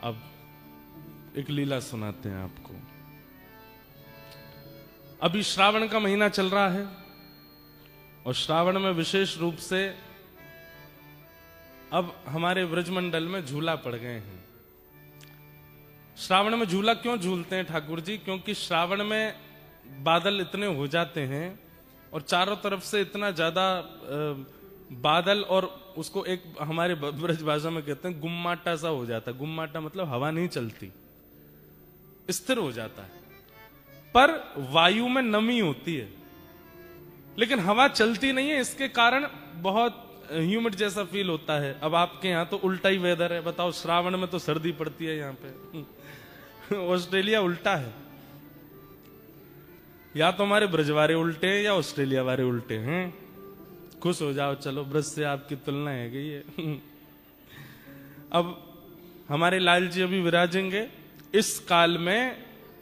अब एक लीला सुनाते हैं आपको। अभी श्रावण का महीना चल रहा है और श्रावण में विशेष रूप से अब हमारे ब्रजमंडल में झूला पड़ गए हैं। श्रावण में झूला क्यों झूलते हैं ठाकुर जी? क्योंकि श्रावण में बादल इतने हो जाते हैं और चारों तरफ से इतना ज्यादा बादल, और उसको एक हमारे ब्रज भाषा में कहते हैं गुम्माटा सा हो जाता है। गुम्माटा मतलब हवा नहीं चलती, स्थिर हो जाता है, पर वायु में नमी होती है लेकिन हवा चलती नहीं है। इसके कारण बहुत ह्यूमिड जैसा फील होता है। अब आपके यहाँ तो उल्टा ही वेदर है, बताओ। श्रावण में तो सर्दी पड़ती है यहाँ पे। ऑस्ट्रेलिया उल्टा है। या तो हमारे ब्रजवारे उल्टे हैं या ऑस्ट्रेलिया वाले उल्टे हैं। खुश हो जाओ, चलो ब्रज से आपकी तुलना है गई है। अब हमारे लाल जी अभी विराजेंगे। इस काल में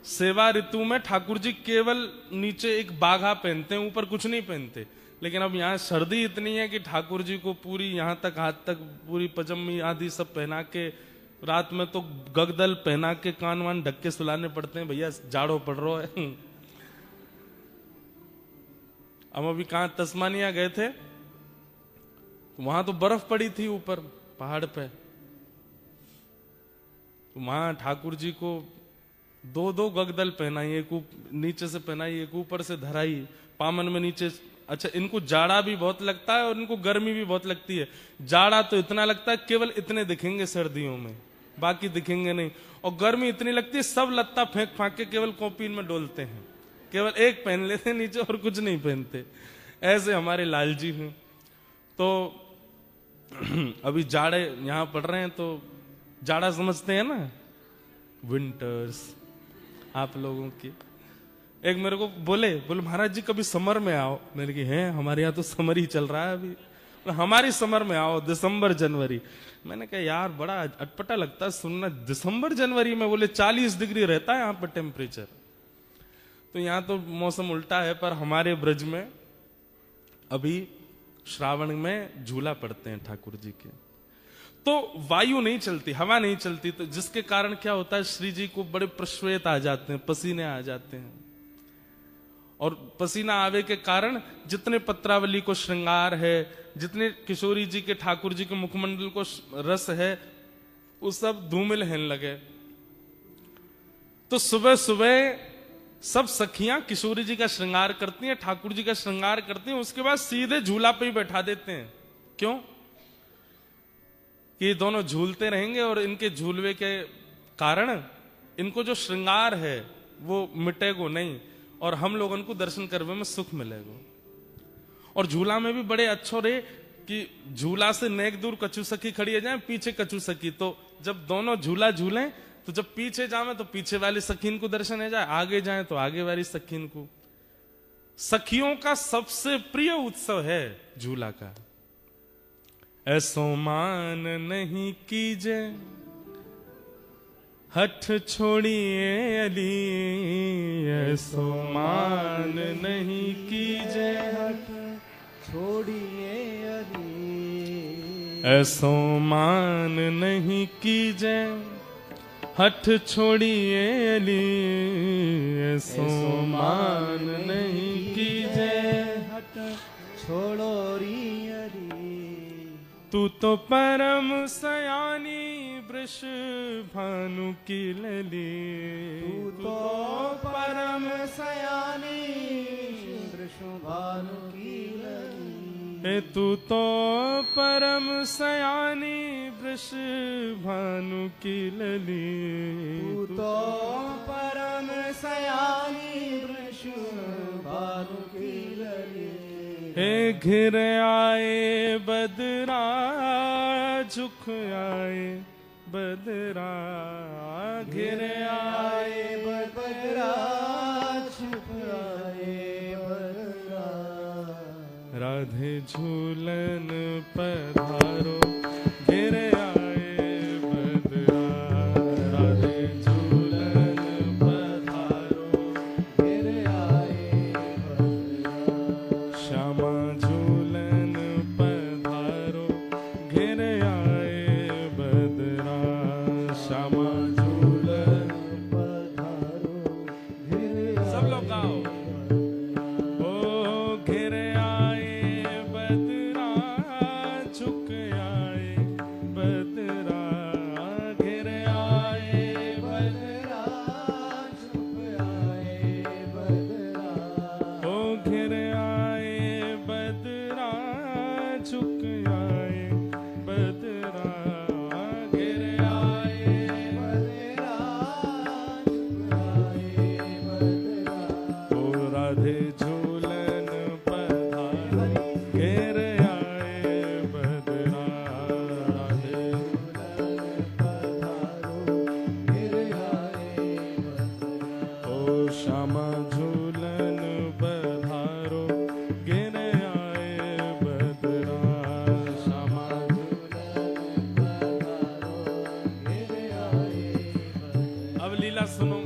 सेवा ऋतु में ठाकुर जी केवल नीचे एक बाघा पहनते हैं, ऊपर कुछ नहीं पहनते। लेकिन अब यहाँ सर्दी इतनी है कि ठाकुर जी को पूरी यहाँ तक, हाथ तक पूरी पजम्मी आदि सब पहना के, रात में तो गगदल पहना के कान वान ढक के सुलाने पड़ते हैं। भैया जाड़ो पड़ रहा है। हम अभी कहां तस्मानिया गए थे, वहां तो बर्फ पड़ी थी ऊपर पहाड़ पे। तो वहां ठाकुर जी को दो दो गगदल पहनाई, एक नीचे से पहनाई, एक ऊपर से धराई, पामन में नीचे। अच्छा, इनको जाड़ा भी बहुत लगता है और इनको गर्मी भी बहुत लगती है। जाड़ा तो इतना लगता है केवल इतने दिखेंगे सर्दियों में, बाकी दिखेंगे नहीं। और गर्मी इतनी लगती है सब लत्ता फेंक फांक के केवल कॉपीन में डोलते हैं, केवल एक पहन लेते हैं नीचे और कुछ नहीं पहनते। ऐसे हमारे लाल जी हैं। तो अभी जाड़े यहां पड़ रहे हैं, तो जाड़ा समझते हैं ना, विंटर्स आप लोगों की। एक मेरे को बोले महाराज जी कभी समर में आओ। मैंने कहा है, हमारे यहाँ तो समर ही चल रहा है अभी। हमारी समर में आओ, दिसंबर जनवरी। मैंने कहा यार बड़ा अटपटा लगता है सुनना, दिसंबर जनवरी में। बोले 40 डिग्री रहता है यहाँ पर टेम्परेचर। तो यहाँ तो मौसम उल्टा है, पर हमारे ब्रज में अभी श्रावण में झूला पड़ते हैं ठाकुर जी के। तो वायु नहीं चलती, हवा नहीं चलती, तो जिसके कारण क्या होता है, श्री जी को बड़े प्रश्वेत आ जाते हैं, पसीने आ जाते हैं। और पसीना आवे के कारण जितने पत्रावली को श्रृंगार है, जितने किशोरी जी के, ठाकुर जी के मुखमंडल को रस है, वो सब धूमिल होने लगे। तो सुबह सुबह सब सखियां किशोरी जी का श्रृंगार करती हैं, ठाकुर जी का श्रृंगार करती हैं, उसके बाद सीधे झूला पे ही बैठा देते हैं। क्यों? कि ये दोनों झूलते रहेंगे और इनके झूलवे के कारण इनको जो श्रृंगार है वो मिटेगो नहीं, और हम लोगों को दर्शन करने में सुख मिलेगा। और झूला में भी बड़े अच्छो रे कि झूला से नेक दूर कछु सखी खड़ी है जाए, पीछे कछु सखी। तो जब दोनों झूला झूलें, तो जब पीछे जावे तो पीछे वाली सखीन को दर्शन है जाए, आगे जाए तो आगे वाली सखीन को। सखियों का सबसे प्रिय उत्सव है झूला का। ऐसो मान नहीं कीजे हठ छोड़िए अली, ऐसो मान नहीं कीजे हठ छोड़िए अली, ऐसो मान नहीं कीजे हठ छोड़िए अली, ऐसो मान नहीं कीजे हठ छोड़ो री अली। तू तो परम सयानी वृष भानु की लली, तू तो परम सयानी वृष भानु की लली, तू तो परम सयानी वृष भानु की लली, तू तो परम सयानी वृष भानु की लली। हे घिर आए बदरा झुक आए बदरा, घिर आए बदरा झुक आए बदरा, राधे झूलन पधारो घिर आए बदरा, राधे झूलन पधारो घिर आए बदरा, श्यामा झूलन पधारो घिर आए बदरा, श्यामा लीला सुनो।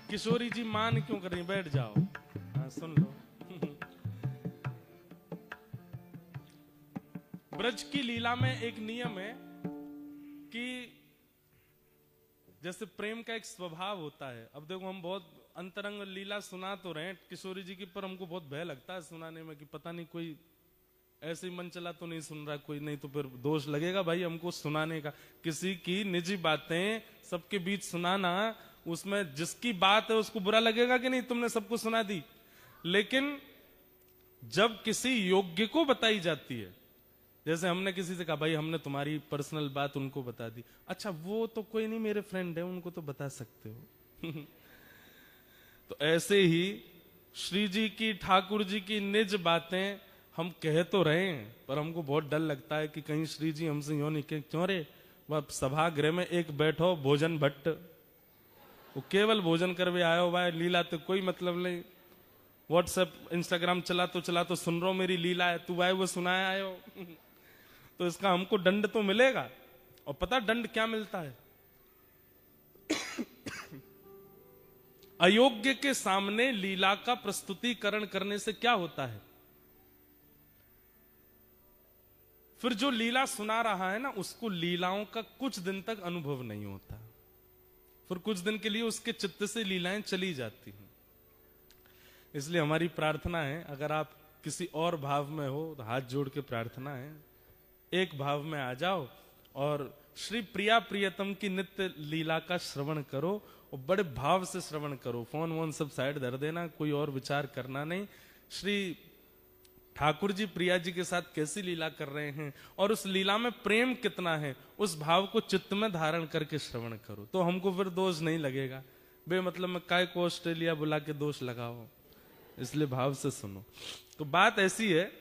किशोरी जी मान क्यों कर रही, बैठ जाओ, हाँ सुन लो। ब्रज की लीला में एक नियम है कि जैसे प्रेम का एक स्वभाव होता है। अब देखो हम बहुत अंतरंग लीला सुना तो रहे किशोरी जी की, पर हमको बहुत भय लगता है सुनाने में कि पता नहीं कोई ऐसे ही मन चला तो नहीं सुन रहा कोई, नहीं तो फिर दोष लगेगा भाई हमको सुनाने का। किसी की निजी बातें सबके बीच सुनाना, उसमें जिसकी बात है उसको बुरा लगेगा कि नहीं, तुमने सबको सुना दी। लेकिन जब किसी योग्य को बताई जाती है, जैसे हमने किसी से कहा भाई हमने तुम्हारी पर्सनल बात उनको बता दी, अच्छा वो तो कोई नहीं मेरे फ्रेंड है उनको तो बता सकते हो। तो ऐसे ही श्री जी की, ठाकुर जी की निज बातें हम कह तो रहे हैं, पर हमको बहुत डर लगता है कि कहीं श्री जी हमसे यूं नहीं कहें, क्यों रे वह सभागृह में एक बैठो भोजन भट्ट, वो केवल भोजन करवे आयो भाई, लीला तो कोई मतलब नहीं। व्हाट्सएप इंस्टाग्राम चला तो सुन रहा मेरी लीला है, तू भाई वो सुनाया आयो। तो इसका हमको दंड तो मिलेगा। और पता दंड क्या मिलता है? अयोग्य के सामने लीला का प्रस्तुतिकरण करने से क्या होता है, फिर जो लीला सुना रहा है ना उसको लीलाओं का कुछ दिन तक अनुभव नहीं होता, फिर कुछ दिन के लिए उसके चित्त से लीलाएं चली जाती हैं। इसलिए हमारी प्रार्थना है, अगर आप किसी और भाव में हो तो हाथ जोड़ के प्रार्थना है, एक भाव में आ जाओ और श्री प्रिया प्रियतम की नित्य लीला का श्रवण करो, और बड़े भाव से श्रवण करो। फोन वोन सब साइड धर देना, कोई और विचार करना नहीं। श्री ठाकुर जी प्रिया जी के साथ कैसी लीला कर रहे हैं और उस लीला में प्रेम कितना है, उस भाव को चित्त में धारण करके श्रवण करो, तो हमको फिर दोष नहीं लगेगा। बेमतलब में काय को ऑस्ट्रेलिया बुला के दोष लगाओ, इसलिए भाव से सुनो। तो बात ऐसी है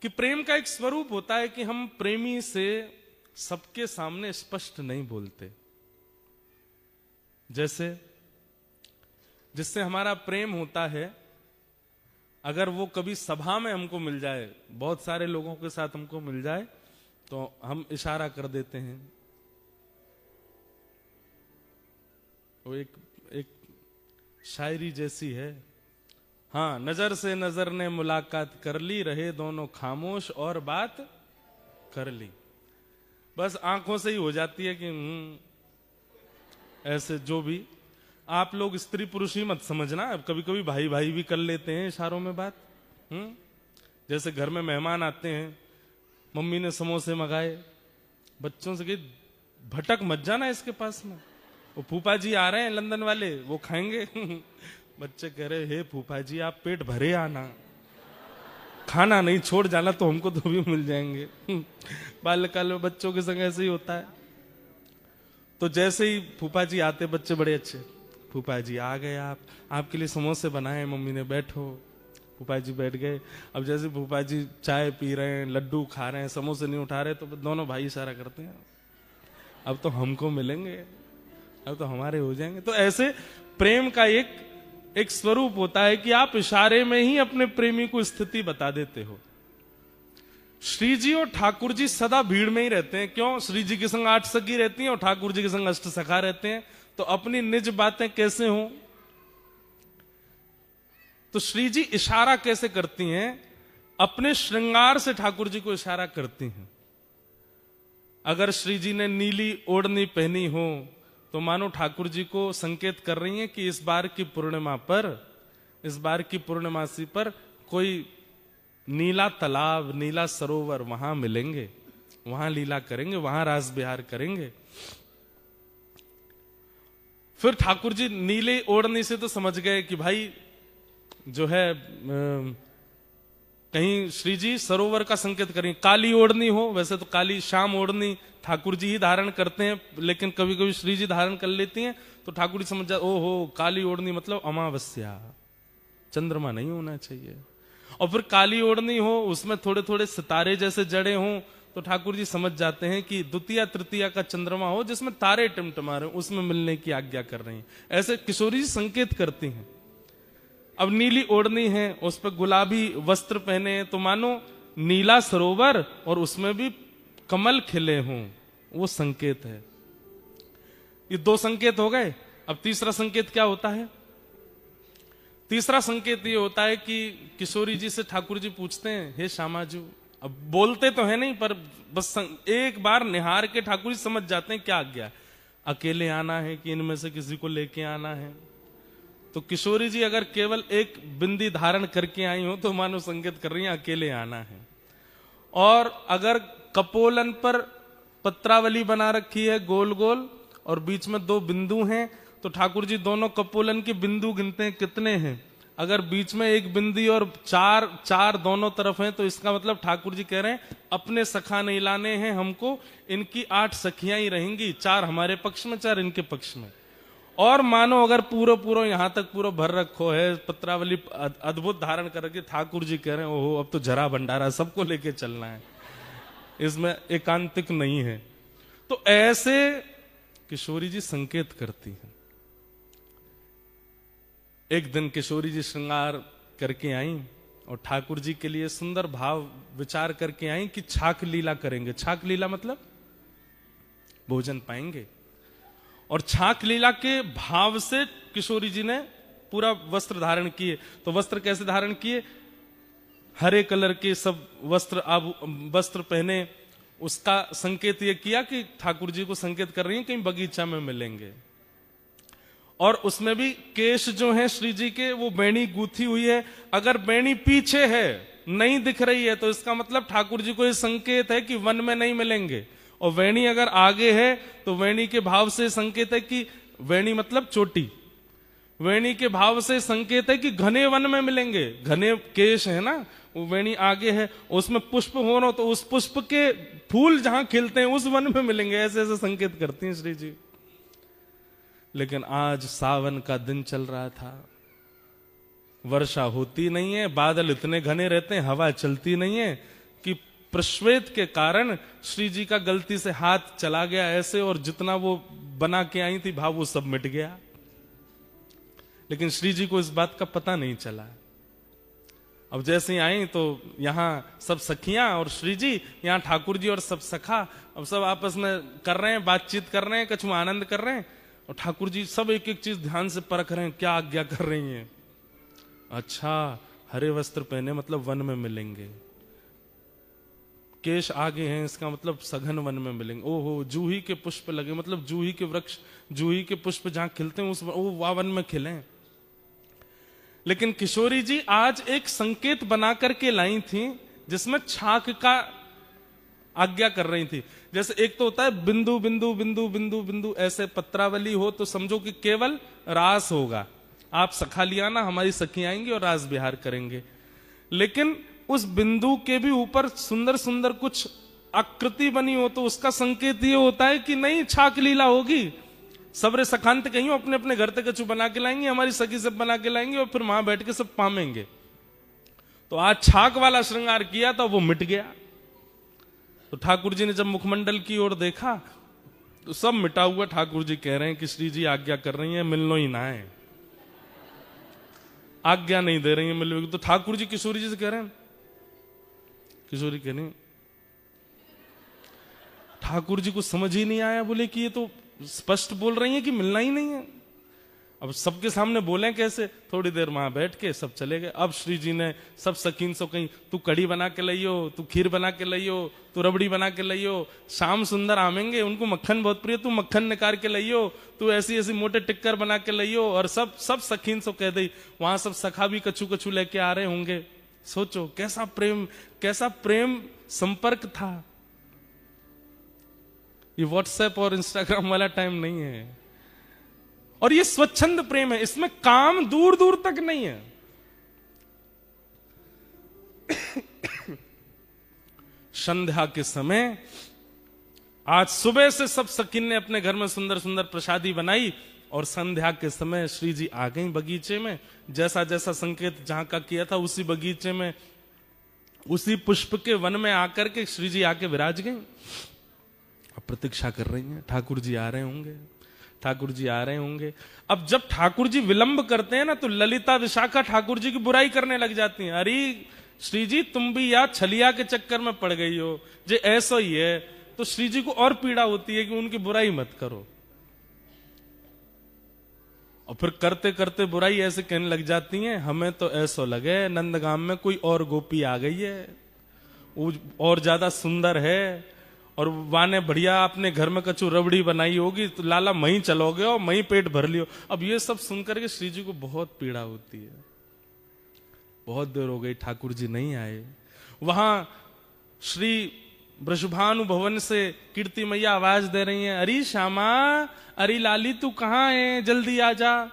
कि प्रेम का एक स्वरूप होता है कि हम प्रेमी से सबके सामने स्पष्ट नहीं बोलते। जैसे जिससे हमारा प्रेम होता है, अगर वो कभी सभा में हमको मिल जाए, बहुत सारे लोगों के साथ हमको मिल जाए, तो हम इशारा कर देते हैं। वो एक शायरी जैसी है, हाँ, नजर से नजर ने मुलाकात कर ली, रहे दोनों खामोश और बात कर ली। बस आंखों से ही हो जाती है कि ऐसे। जो भी आप लोग स्त्री पुरुष ही मत समझना, कभी कभी भाई भाई भी कर लेते हैं इशारों में बात। जैसे घर में मेहमान आते हैं, मम्मी ने समोसे मंगाए, बच्चों से कही भटक मत जाना इसके पास में, वो फूफा जी आ रहे हैं लंदन वाले, वो खाएंगे। बच्चे कह रहे हे फूफा जी आप पेट भरे आना, खाना नहीं छोड़ जाना, तो हमको तो भी मिल जाएंगे। बाल्यकाल में बच्चों के संग ऐसे ही होता है। तो जैसे ही फूफा जी आते, बच्चे बड़े अच्छे, फूफा जी आ गए, आपके लिए समोसे बनाए मम्मी ने, बैठो। फूफा जी बैठ गए। अब जैसे फूफा जी चाय पी रहे हैं, लड्डू खा रहे हैं, समोसे नहीं उठा रहे, तो दोनों भाई इशारा करते हैं अब तो हमको मिलेंगे, अब तो हमारे हो जाएंगे। तो ऐसे प्रेम का एक स्वरूप होता है कि आप इशारे में ही अपने प्रेमी को स्थिति बता देते हो। श्री जी और ठाकुर जी सदा भीड़ में ही रहते हैं। क्यों? श्री जी के संग 8 सखी रहती हैं और ठाकुर जी के संग 8 सखा रहते हैं। तो अपनी निज बातें कैसे हों? तो श्री जी इशारा कैसे करती हैं? अपने श्रृंगार से ठाकुर जी को इशारा करती हैं। अगर श्री जी ने नीली ओढ़नी पहनी हो तो मानो ठाकुर जी को संकेत कर रही हैं कि इस बार की पूर्णिमा पर, इस बार की पूर्णमासी पर कोई नीला तालाब, नीला सरोवर, वहां मिलेंगे, वहां लीला करेंगे, वहां रास बिहार करेंगे। फिर ठाकुर जी नीले ओढ़नी से तो समझ गए कि भाई जो है कहीं श्री जी सरोवर का संकेत करें। काली ओढ़नी हो, वैसे तो काली शाम ओढ़नी ठाकुर जी ही धारण करते हैं, लेकिन कभी कभी श्री जी धारण कर लेती हैं, तो ठाकुर जी समझ जाए ओहो काली ओढ़नी मतलब अमावस्या, चंद्रमा नहीं होना चाहिए। और फिर काली ओढ़नी हो, उसमें थोड़े थोड़े सितारे जैसे जड़े हों, तो ठाकुर जी समझ जाते हैं कि द्वितीया तृतीया का चंद्रमा हो जिसमें तारे टिमटिमा रहे, उसमें मिलने की आज्ञा कर रही हैं। ऐसे किशोरी जी संकेत करती हैं। अब नीली ओढ़नी है, उस पर गुलाबी वस्त्र पहने हैं, तो मानो नीला सरोवर और उसमें भी कमल खिले हों, वो संकेत है। ये 2 संकेत हो गए। अब तीसरा संकेत क्या होता है? तीसरा संकेत ये होता है कि किशोरी जी से ठाकुर जी पूछते हैं, हे श्यामाजू, अब बोलते तो है नहीं पर बस एक बार निहार के ठाकुर जी समझ जाते हैं क्या आज्ञा, अकेले आना है कि इनमें से किसी को लेके आना है। तो किशोरी जी अगर केवल एक बिंदी धारण करके आई हो तो मानो संकेत कर रही है अकेले आना है। और अगर कपोलन पर पत्रावली बना रखी है गोल गोल और बीच में 2 बिंदु हैं, तो ठाकुर जी दोनों कपोलन के बिंदु गिनते हैं कितने हैं। अगर बीच में एक बिंदी और 4 दोनों तरफ हैं, तो इसका मतलब ठाकुर जी कह रहे हैं अपने सखा नहीं लाने हैं हमको, इनकी 8 सखियां ही रहेंगी, 4 हमारे पक्ष में 4 इनके पक्ष में। और मानो अगर पूरा यहां तक पूरा भर रखो है, पत्रावली अद्भुत धारण करके ठाकुर जी कह रहे हैं ओहो अब तो जरा भंडारा सबको लेके चलना है, इसमें एकांतिक नहीं है। तो ऐसे किशोरी जी संकेत करती हैं। एक दिन किशोरी जी श्रृंगार करके आई और ठाकुर जी के लिए सुंदर भाव विचार करके आई कि छाक लीला करेंगे। छाक लीला मतलब भोजन पाएंगे। और छाक लीला के भाव से किशोरी जी ने पूरा वस्त्र धारण किए। तो वस्त्र कैसे धारण किए? हरे कलर के सब वस्त्र पहने। उसका संकेत यह किया कि ठाकुर जी को संकेत कर रही हैं कहीं बगीचा में मिलेंगे। और उसमें भी केश जो है श्री जी के वो बेणी गूथी हुई है। अगर बेणी पीछे है नहीं दिख रही है तो इसका मतलब ठाकुर जी को यह संकेत है कि वन में नहीं मिलेंगे। और वेणी अगर आगे है तो वेणी के भाव से संकेत है कि वेणी मतलब चोटी, वेणी के भाव से संकेत है कि घने वन में मिलेंगे। घने केश है ना, वो वेणी आगे है, उसमें पुष्प हो ना तो उस पुष्प के फूल जहां खिलते हैं उस वन में मिलेंगे। ऐसे ऐसे संकेत करती हैं श्री जी। लेकिन आज सावन का दिन चल रहा था, वर्षा होती नहीं है, बादल इतने घने रहते हैं, हवा चलती नहीं है कि प्रश्वेत के कारण श्री जी का गलती से हाथ चला गया ऐसे, और जितना वो बना के आई थी भाव वो सब मिट गया। लेकिन श्री जी को इस बात का पता नहीं चला। अब जैसे ही आई तो यहां सब सखियां और श्री जी, यहां ठाकुर जी और सब सखा, अब सब आपस में कर रहे हैं, बातचीत कर रहे हैं, कछु आनंद कर रहे हैं। और ठाकुर जी सब एक एक चीज ध्यान से परख रहे हैं, क्या आज्ञा कर रही हैं। अच्छा, हरे वस्त्र पहने मतलब वन में मिलेंगे, केश आगे हैं इसका मतलब सघन वन में मिलेंगे। ओहो, जूही के पुष्प लगे मतलब जूही के वृक्ष, जूही के पुष्प जहां खिलते हैं उस वन में खिले। लेकिन किशोरी जी आज एक संकेत बना करके लाई थी जिसमें छाक का आज्ञा कर रही थी। जैसे एक तो होता है बिंदु बिंदु बिंदु बिंदु बिंदु, ऐसे पत्रावली हो तो समझो कि केवल रास होगा, आप सखा लिया ना, हमारी सखी आएंगी और रास विहार करेंगे। लेकिन उस बिंदु के भी ऊपर सुंदर सुंदर कुछ आकृति बनी हो तो उसका संकेत ये होता है कि नहीं छाक लीला होगी। सबरे सखांत कहीं अपने अपने घर तक कछु बना के लाएंगे, हमारी सखी सब बना के लाएंगे और फिर वहां बैठ के सब पामेंगे। तो आज छाक वाला श्रृंगार किया था वो मिट गया। तो ठाकुर जी ने जब मुखमंडल की ओर देखा तो सब मिटा हुआ। ठाकुर जी कह रहे हैं कि श्री जी आज्ञा कर रही हैं मिलनो ही ना है, आज्ञा नहीं दे रही है मिलोगी। तो ठाकुर जी किशोरी जी से कह रहे हैं, किशोरी कह रही ठाकुर जी को समझ ही नहीं आया, बोले कि ये तो स्पष्ट बोल रही है कि मिलना ही नहीं है। अब सबके सामने बोले कैसे। थोड़ी देर वहां बैठ के सब चले गए। अब श्री जी ने सब सकीन सो कहीं, तू कड़ी बना के लाइयो, तू खीर बना के लाइयो, तू रबड़ी बना के लाइयो, श्याम सुंदर आमेंगे उनको मक्खन बहुत प्रिय, तू मक्खन निकाल के लाइयो, तू ऐसी ऐसी मोटे टिक्कर बना के लाइयो। और सब सकीन सो कह दी। वहां सब सखा भी कछु कछु लेके आ रहे होंगे। सोचो कैसा प्रेम संपर्क था। ये व्हाट्सएप और इंस्टाग्राम वाला टाइम नहीं है। और ये स्वच्छंद प्रेम है, इसमें काम दूर दूर तक नहीं है। संध्या के समय आज सुबह से सब सकीन ने अपने घर में सुंदर सुंदर प्रसादी बनाई और संध्या के समय श्री जी आ गई बगीचे में। जैसा जैसा संकेत जहां का किया था उसी बगीचे में, उसी पुष्प के वन में आकर के श्री जी आके विराज गई। अब प्रतीक्षा कर रही हैं, ठाकुर जी आ रहे होंगे, ठाकुर जी आ रहे होंगे। अब जब ठाकुर जी विलंब करते हैं ना तो ललिता विशाखा ठाकुर जी की बुराई करने लग जाती हैं। अरे श्री जी तुम भी यार छलिया के चक्कर में पड़ गई हो, जे ऐसा ही है। तो श्री जी को और पीड़ा होती है कि उनकी बुराई मत करो। और फिर करते करते बुराई ऐसे कहने लग जाती हैं, हमें तो ऐसा लगे नंदगाम में कोई और गोपी आ गई है, वो और ज्यादा सुंदर है, और वाने बढ़िया अपने घर में कचू रबड़ी बनाई होगी, तो लाला मही चलोगे और मही पेट भर लियो। अब ये सब सुनकर के श्री जी को बहुत पीड़ा होती है। बहुत देर हो गई, ठाकुर जी नहीं आए। वहां श्री वृषभानु भवन से कीर्ति मैया आवाज दे रही हैं, अरे श्यामा, अरे लाली तू कहाँ है, जल्दी आ जा।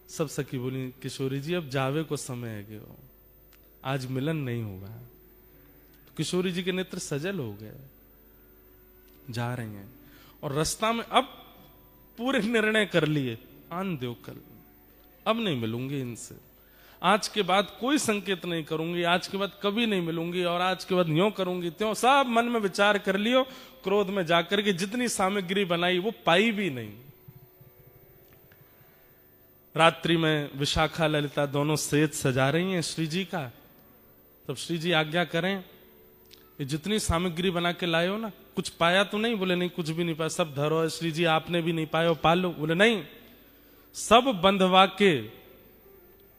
सब सखी बोली, किशोरी जी अब जावे को समय है गयो, आज मिलन नहीं होगा। तो किशोरी जी के नेत्र सजल हो गए, जा रही हैं। और रास्ता में अब पूरे निर्णय कर लिए, आन दो कल, अब नहीं मिलूंगी इनसे, आज के बाद कोई संकेत नहीं करूंगी, आज के बाद कभी नहीं मिलूंगी, और आज के बाद यूं करूंगी त्यों। सब मन में विचार कर लियो। क्रोध में जाकर के जितनी सामग्री बनाई वो पाई भी नहीं। रात्रि में विशाखा ललिता दोनों सेज सजा रही हैं श्री जी का। तब श्री जी आज्ञा करें, ये जितनी सामग्री बना के लाए हो ना, कुछ पाया तो नहीं? बोले नहीं, कुछ भी नहीं पाया, सब धरो है श्री जी, आपने भी नहीं पाया, पालो। बोले नहीं, सब बंधवा के।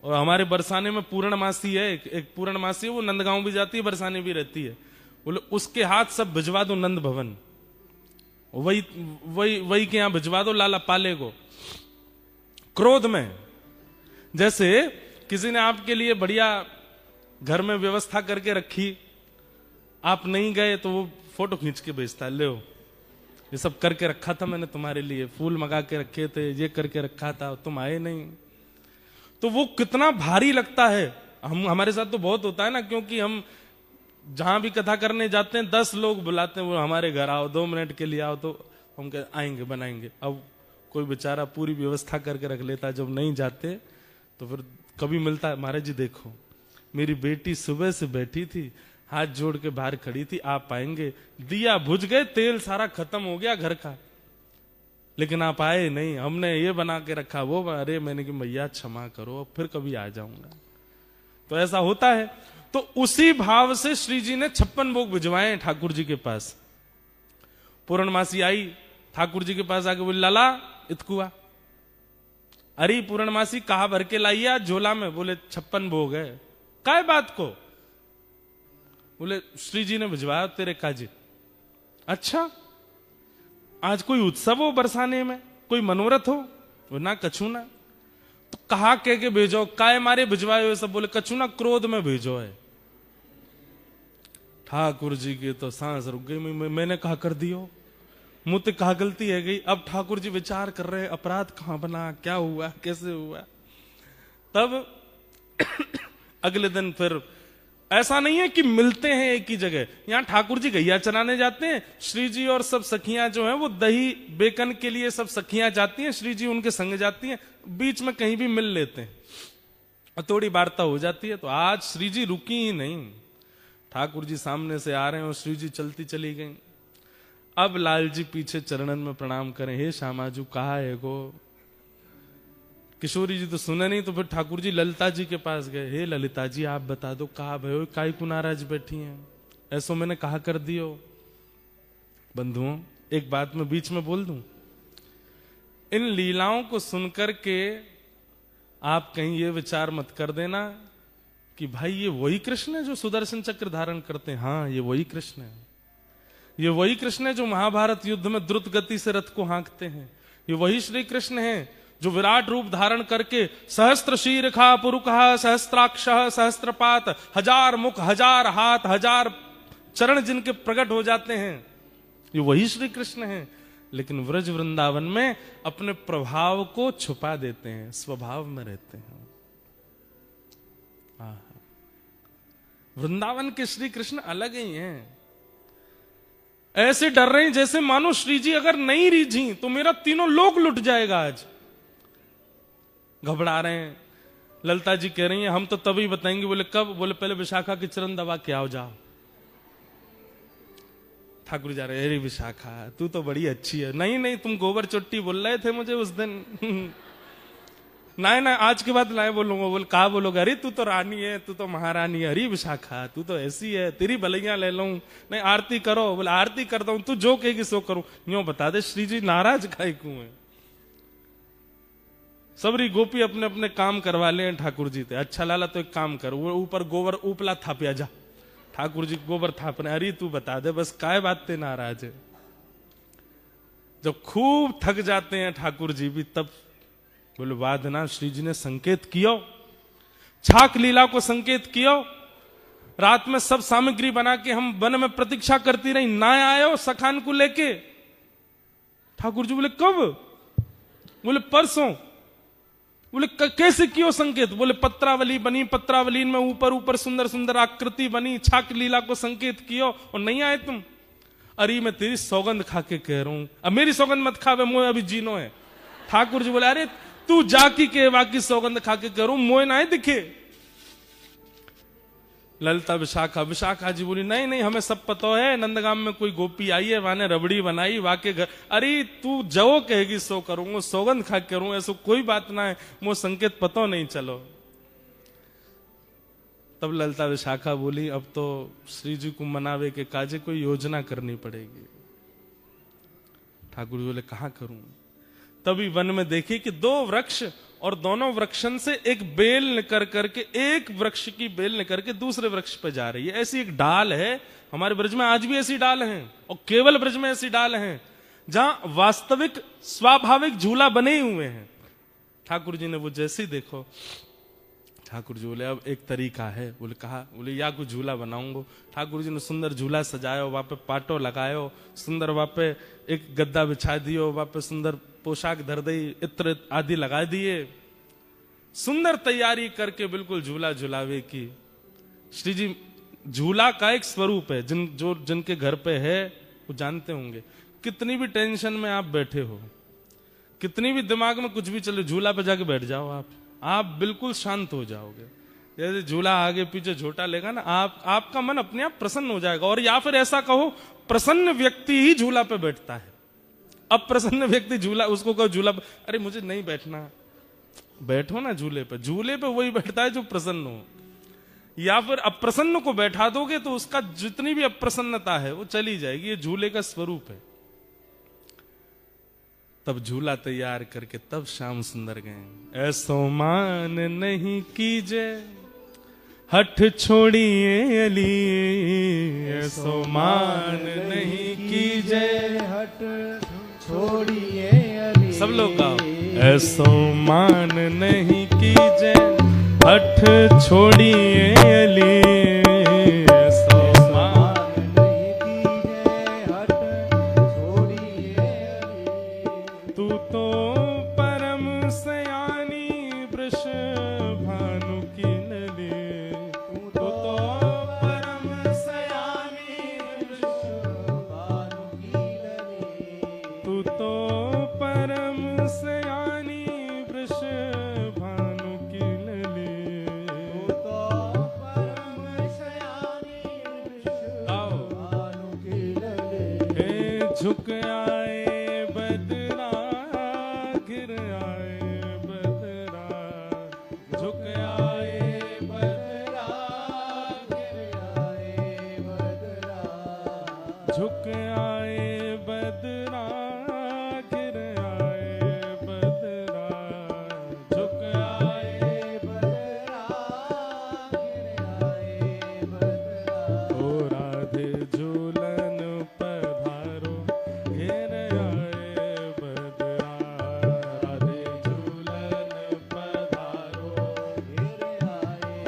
और हमारे बरसाने में पूर्णमासी है, एक पूर्णमासी है, वो नंदगांव भी जाती है, बरसाने भी रहती है। बोले उसके हाथ सब भिजवा दो नंद भवन, वही वही वही के यहां भिजवा दो, लाला पाले को। क्रोध में जैसे किसी ने आपके लिए बढ़िया घर में व्यवस्था करके रखी, आप नहीं गए तो वो फोटो खींच के भेजता है, ले ये सब करके रखा था मैंने तुम्हारे लिए, फूल मंगा के रखे थे, ये करके रखा था, तुम आए नहीं। तो वो कितना भारी लगता है। हमारे साथ तो बहुत होता है ना, क्योंकि हम जहां भी कथा करने जाते हैं 10 लोग बुलाते हैं, वो हमारे घर आओ, 2 मिनट के लिए आओ, तो हम कहते आएंगे, बनाएंगे। अब कोई बेचारा पूरी व्यवस्था करके रख लेता है, जब नहीं जाते तो फिर कभी मिलता है, महाराज जी देखो मेरी बेटी सुबह से बैठी थी, हाथ जोड़ के बाहर खड़ी थी, आप आएंगे, दिया बुझ गए, तेल सारा खत्म हो गया घर का, लेकिन आप आए नहीं, हमने ये बना के रखा, वो अरे मैंने कि मैया क्षमा करो, फिर कभी आ जाऊंगा। तो ऐसा होता है। तो उसी भाव से श्री जी ने 56 भोग भिजवाए ठाकुर जी के पास। पूर्णमासी आई ठाकुर जी के पास आके बोली, लाला इतकुआ, अरे पूर्णमासी कहा भर के लाई आज झोला में? बोले 56 भोग है। काय बात को? बोले श्री जी ने भिजवाया तेरे काजी। अच्छा, आज कोई उत्सव हो बरसाने में, कोई मनोरथ हो? वो ना कछु ना। तो कहा कह के भेजो, काय मारे भिजवाए हुए सब? बोले कछु ना, क्रोध में भेजो है। ठाकुर जी की तो सांस रुक गई। मैंने कहा कर दियो, मुझसे कहा गलती है गई। अब ठाकुर जी विचार कर रहे, अपराध कहां बना, क्या हुआ, कैसे हुआ। तब अगले दिन फिर ऐसा नहीं है कि मिलते हैं एक ही जगह, यहां ठाकुर जी गैया चराने जाते हैं, श्री जी और सब सखियां जो हैं वो दही बेकन के लिए सब सखियां जाती हैं, श्री जी उनके संग जाती हैं, बीच में कहीं भी मिल लेते हैं और थोड़ी वार्ता हो जाती है। तो आज श्री जी रुकी ही नहीं, ठाकुर जी सामने से आ रहे हैं और श्री जी चलती चली गई। अब लाल जी पीछे चरणन में प्रणाम करें, हे श्यामाजू कहा है गो। किशोरी जी तो सुने नहीं, तो फिर ठाकुर जी ललिता जी के पास गए, हे ललिता जी आप बता दो कहा भयो, काई को नाराज बैठी हैं, ऐसो मैंने कहा कर दियो। बंधुओं एक बात मैं बीच में बोल दूं, इन लीलाओं को सुनकर के आप कहीं ये विचार मत कर देना कि भाई ये वही कृष्ण है जो सुदर्शन चक्र धारण करते हैं। हाँ ये वही कृष्ण है, ये वही कृष्ण है जो महाभारत युद्ध में द्रुत गति से रथ को हाँकते हैं, ये वही श्री कृष्ण है जो विराट रूप धारण करके सहस्त्र शीर्षा पुरुषः सहस्त्राक्षः सहस्त्रपात, 1000 मुख 1000 हाथ 1000 चरण जिनके प्रकट हो जाते हैं, ये वही श्री कृष्ण है। लेकिन व्रज वृंदावन में अपने प्रभाव को छुपा देते हैं, स्वभाव में रहते हैं। वृंदावन के श्री कृष्ण अलग ही हैं। ऐसे डर रहे हैं जैसे मानो श्री जी अगर नहीं रीझी तो मेरा तीनों लोक लुट जाएगा। आज घबरा रहे हैं। ललिता जी कह रही हैं हम तो तभी बताएंगे। बोले कब? बोले पहले विशाखा की चरण दबा के आओ, जाओ। ठाकुर जा रहे, अरे विशाखा तू तो बड़ी अच्छी है। नहीं नहीं तुम गोबर चोट्टी बोल रहे थे मुझे उस दिन। नहीं ना आज के बाद लाए बोलूंगा। बोल कहा बोलोगे? अरे तू तो रानी है, तू तो महारानी है। अरे विशाखा तू तो ऐसी है, तेरी भलैया ले लूं। नहीं आरती करो। बोले आरती करता हूं, तू जो कहेगी सो करूं। यूं बता दे श्री जी नाराज काहे क्यों है? सबरी गोपी अपने अपने काम करवा ले ठाकुर जी थे। अच्छा लाला तो एक काम कर, वो ऊपर गोबर उपला थापिया जा। ठाकुर जी गोबर थाप रहे, अरे तू बता दे बस काय बात ते नाराज है। जब खूब थक जाते हैं ठाकुर जी भी, तब बोले वादना श्री जी ने संकेत कियो, छाक लीला को संकेत कियो। रात में सब सामग्री बना के हम वन में प्रतीक्षा करती रही, ना आयो सखान को लेके। ठाकुर जी बोले कब? बोले परसों। बोले कैसे कियो संकेत? बोले पत्रावली बनी, पत्रावली में ऊपर ऊपर सुंदर सुंदर आकृति बनी, छाक लीला को संकेत कियो और नहीं आए तुम। अरे मैं तेरी सौगंध खा के कह रहा हूं, अब मेरी सौगंध मत खावे, मोह अभी जीनो है। ठाकुर जी बोले अरे तू जाकी के बाकी सौगंध खा के कह रहा हूं, मोह ना दिखे। ललिता विशाखा, विशाखा जी बोली नहीं नहीं हमें सब पता है, नंदगाम में कोई गोपी आई है, वाने रबड़ी बनाई, वाके घर। अरे तू जो कहेगी सो करूंगा, सौगंध खा के करूं, ऐसा कोई बात ना है, मुझे संकेत पता नहीं चलो। तब ललिता विशाखा बोली अब तो श्री जी को मनावे के काजे कोई योजना करनी पड़ेगी। ठाकुर जी बोले कहां करूं? तभी वन में देखी कि दो वृक्ष और दोनों वृक्षन से एक बेल निकल करके, एक वृक्ष की बेल निकल के दूसरे वृक्ष पे जा रही है। ऐसी एक डाल है, हमारे ब्रज में आज भी ऐसी डाल हैं, और केवल ब्रज में ऐसी डाल हैं जहां वास्तविक स्वाभाविक झूला बने ही हुए हैं। ठाकुर जी ने वो जैसे ही देखो, ठाकुर जी बोले अब एक तरीका है। बोले कहा? बोले या कुछ झूला बनाऊंगा। ठाकुर जी ने सुंदर झूला सजायो, वहां पे पाटो लगायो, सुंदर वहां पे एक गद्दा बिछा दियो, वहां पे सुंदर पोशाक धर दी, इत्र आदि लगा दिए, सुंदर तैयारी करके बिल्कुल झूला झूलावे की। श्री जी झूला का एक स्वरूप है, जिनके घर पे है वो जानते होंगे। कितनी भी टेंशन में आप बैठे हो, कितनी भी दिमाग में कुछ भी चले, झूला पे जाके बैठ जाओ, आप बिल्कुल शांत हो जाओगे। जैसे झूला आगे पीछे झोटा लेगा ना, आपका मन अपने आप प्रसन्न हो जाएगा। और या फिर ऐसा कहो, प्रसन्न व्यक्ति ही झूला पे बैठता है। अब प्रसन्न व्यक्ति झूला, उसको कहो झूला, अरे मुझे नहीं बैठना, बैठो ना झूले पे। झूले पे वही बैठता है जो प्रसन्न हो। या फिर अप्रसन्न को बैठा दोगे तो उसका जितनी भी अप्रसन्नता है वो चली जाएगी। ये झूले का स्वरूप है। तब झूला तैयार करके तब श्याम सुंदर गए। ऐसो मान नहीं कीजे हठ छोड़िए अली, ऐसो मान नहीं कीजे हट छोड़िए अली। सब लोग गाओ। ऐसो मान नहीं कीजे हठ छोड़िए अली, ऐसो मान नहीं कीजे हट छोड़िए अली। तू तो परम सयानी वृष भानु की नली, तू तो परम सयानी वृष भानु की नली। तू तो परम सयानी वृष भानु की नली। तू तो परम सयानी वृष भानु की नली। हे झुक आए बदरा, गिर आए बदरा, झुक आए बदरा गिर आए बदरा। झुक आए बदरा, गिर आए बदरा, झुक आए बदरा गिर आए बदरा। ओ राधे झूलन पधारो, घेर आए बदरा, राधे झूलन पधारो। गिर आए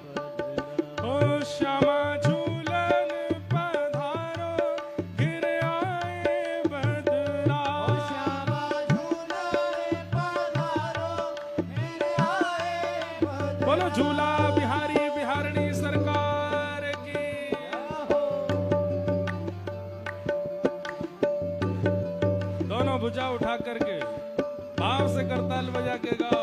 बदरा। ओ श्यामा झूलन पधारो, गिर आए बदरा। ओ श्यामा झूलन पधारो गिर आए बदरा। बोलो झूला बिहारी बिहारणी सरकार की। दोनों भुजा उठा करके भाव से करताल बजा के गाओ।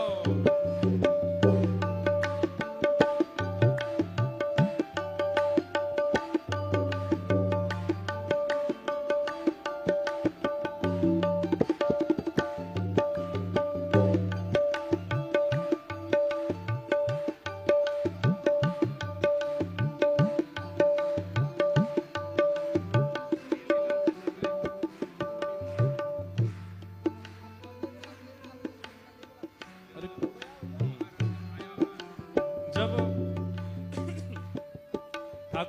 अरे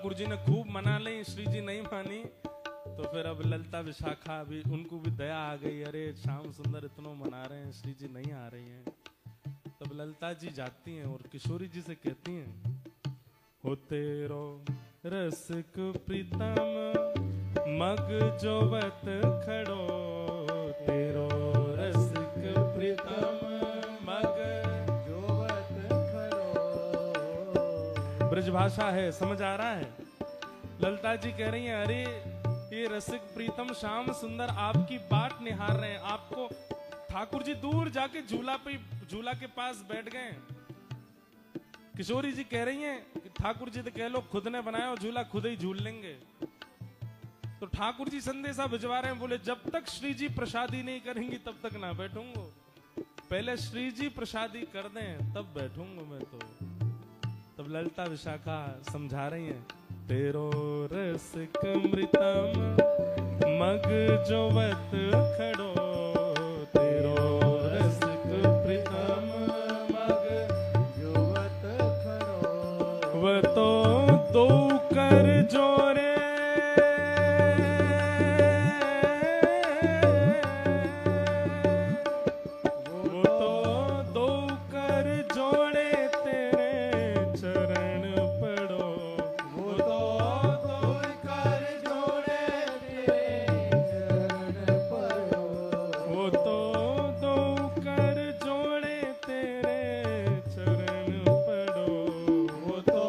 ठाकुर जी ने खूब मना ली, श्री जी नहीं मानी, तो फिर अब ललिता विशाखा भी, उनको भी दया आ गई, अरे श्याम सुंदर इतना मना रहे हैं, श्री जी नहीं आ रही हैं। तब ललिता जी जाती हैं और किशोरी जी से कहती हैं, हो तेरो रसिक प्रीतम मग जोवत खड़ो, तेरो रसिक प्रीतम मग जोवत खड़ो। ब्रजभाषा है, समझ आ रहा है। ललिता जी कह रही हैं, अरे ये रसिक प्रीतम श्याम सुंदर आपकी बाट निहार रहे हैं। आपको ठाकुर जी दूर जाके झूला के पास बैठ गए। किशोरी जी कह रही हैं कि ठाकुर जी तो कह लो खुद ने बनाया, झूला खुद ही झूल लेंगे। तो ठाकुर जी संदेशा भिजवा रहे हैं, बोले जब तक श्री जी प्रसादी नहीं करेंगी तब तक ना बैठूंगा, पहले श्री जी प्रसादी कर दें तब बैठूंगा मैं। तो तब ललिता विशाखा समझा रही हैं, तेरो रसिक मृतम मग जोवत खड़ो, तेरो रसिक प्रीतम मग जोवत खड़ो। वह तो दो कर जोरे, वो तो दो कर जोड़े तेरे चरण पड़ो, वो तो दो कर जोड़े तेरे चरण पड़ो। वो तो दो कर जोड़े तेरे चरण पड़ो, वो तो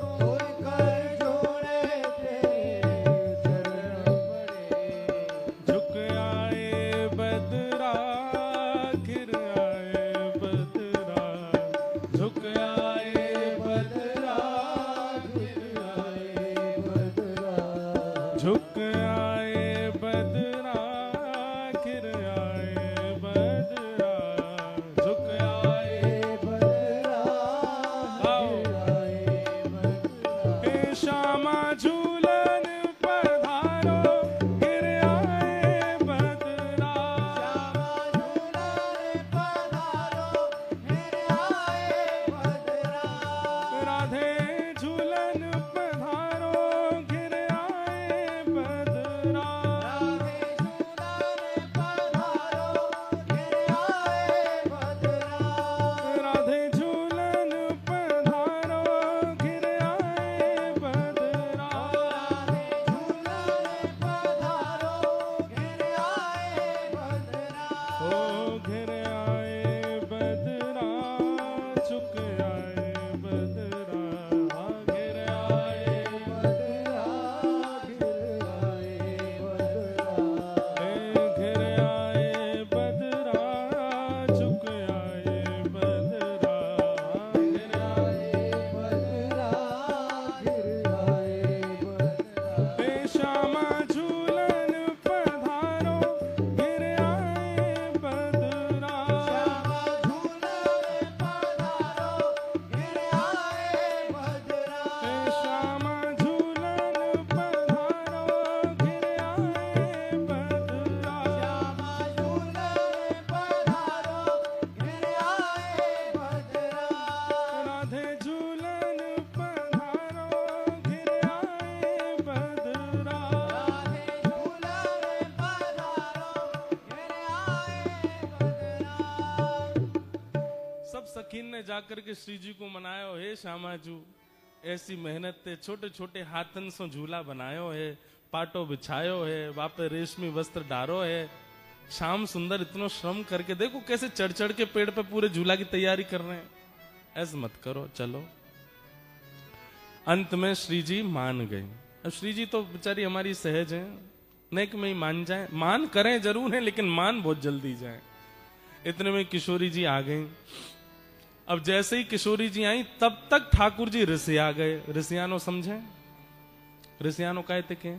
दो कर जोड़े तेरे चरण पड़े। झुक आए बदरा घिर आए बदरा, झुक आए बदरा गिर आए बदरा। झुक आए बदरा घिर आए बदरा, झुक आए बदरा गिर आए बदरा। हे श्यामा झूलन पधारो, घिर आए बदरा। श्यामा झूलन पधारो गिर आए बदरा। राधे झूलन पधारो घिर आए बदरा। राधे झूलन पधारो गिर आए बदरा। ओ घिर आए बदरा, झुक आए बदरा, घिर आए बदरा गिर आए बदरा। घिर आए बदरा, झुक आए बदरा, घिर आए बदरा गिर आए बदरा। हे श्यामा झूलन पधारो घिर आए बदरा। श्यामा झूलन पधारो गिर आए बदरा। हे श्यामा झूलन पधारो घिर आए बदरा। श्यामा झूलन पधारो गिर आए बदरा। राधे झूलन पधारो घिर आए बदरा। राधे झूलन पधारो गिर आए बदरा। सब सखीन ने जाकर के श्री जी को मनायो, हे श्यामाजू ऐसी मेहनत ते छोटे छोटे हाथन से झूला बनायो है, पाटो बिछायो है, वापे रेशमी वस्त्र डारो है। श्याम सुंदर इतना श्रम करके देखो कैसे चढ़ चढ़ के पेड़ पे पूरे झूला की तैयारी कर रहे हैं। ऐसे मत करो, चलो। अंत में श्री जी मान गए। अब श्री जी तो बेचारी हमारी सहज है, नेक में ही मान जाए, मान करें जरूर है लेकिन मान बहुत जल्दी जाए। इतने में किशोरी जी आ गई। अब जैसे ही किशोरी जी आई तब तक ठाकुर जी ऋषिया गए। ऋषियानो समझे? ऋषियानो कहते के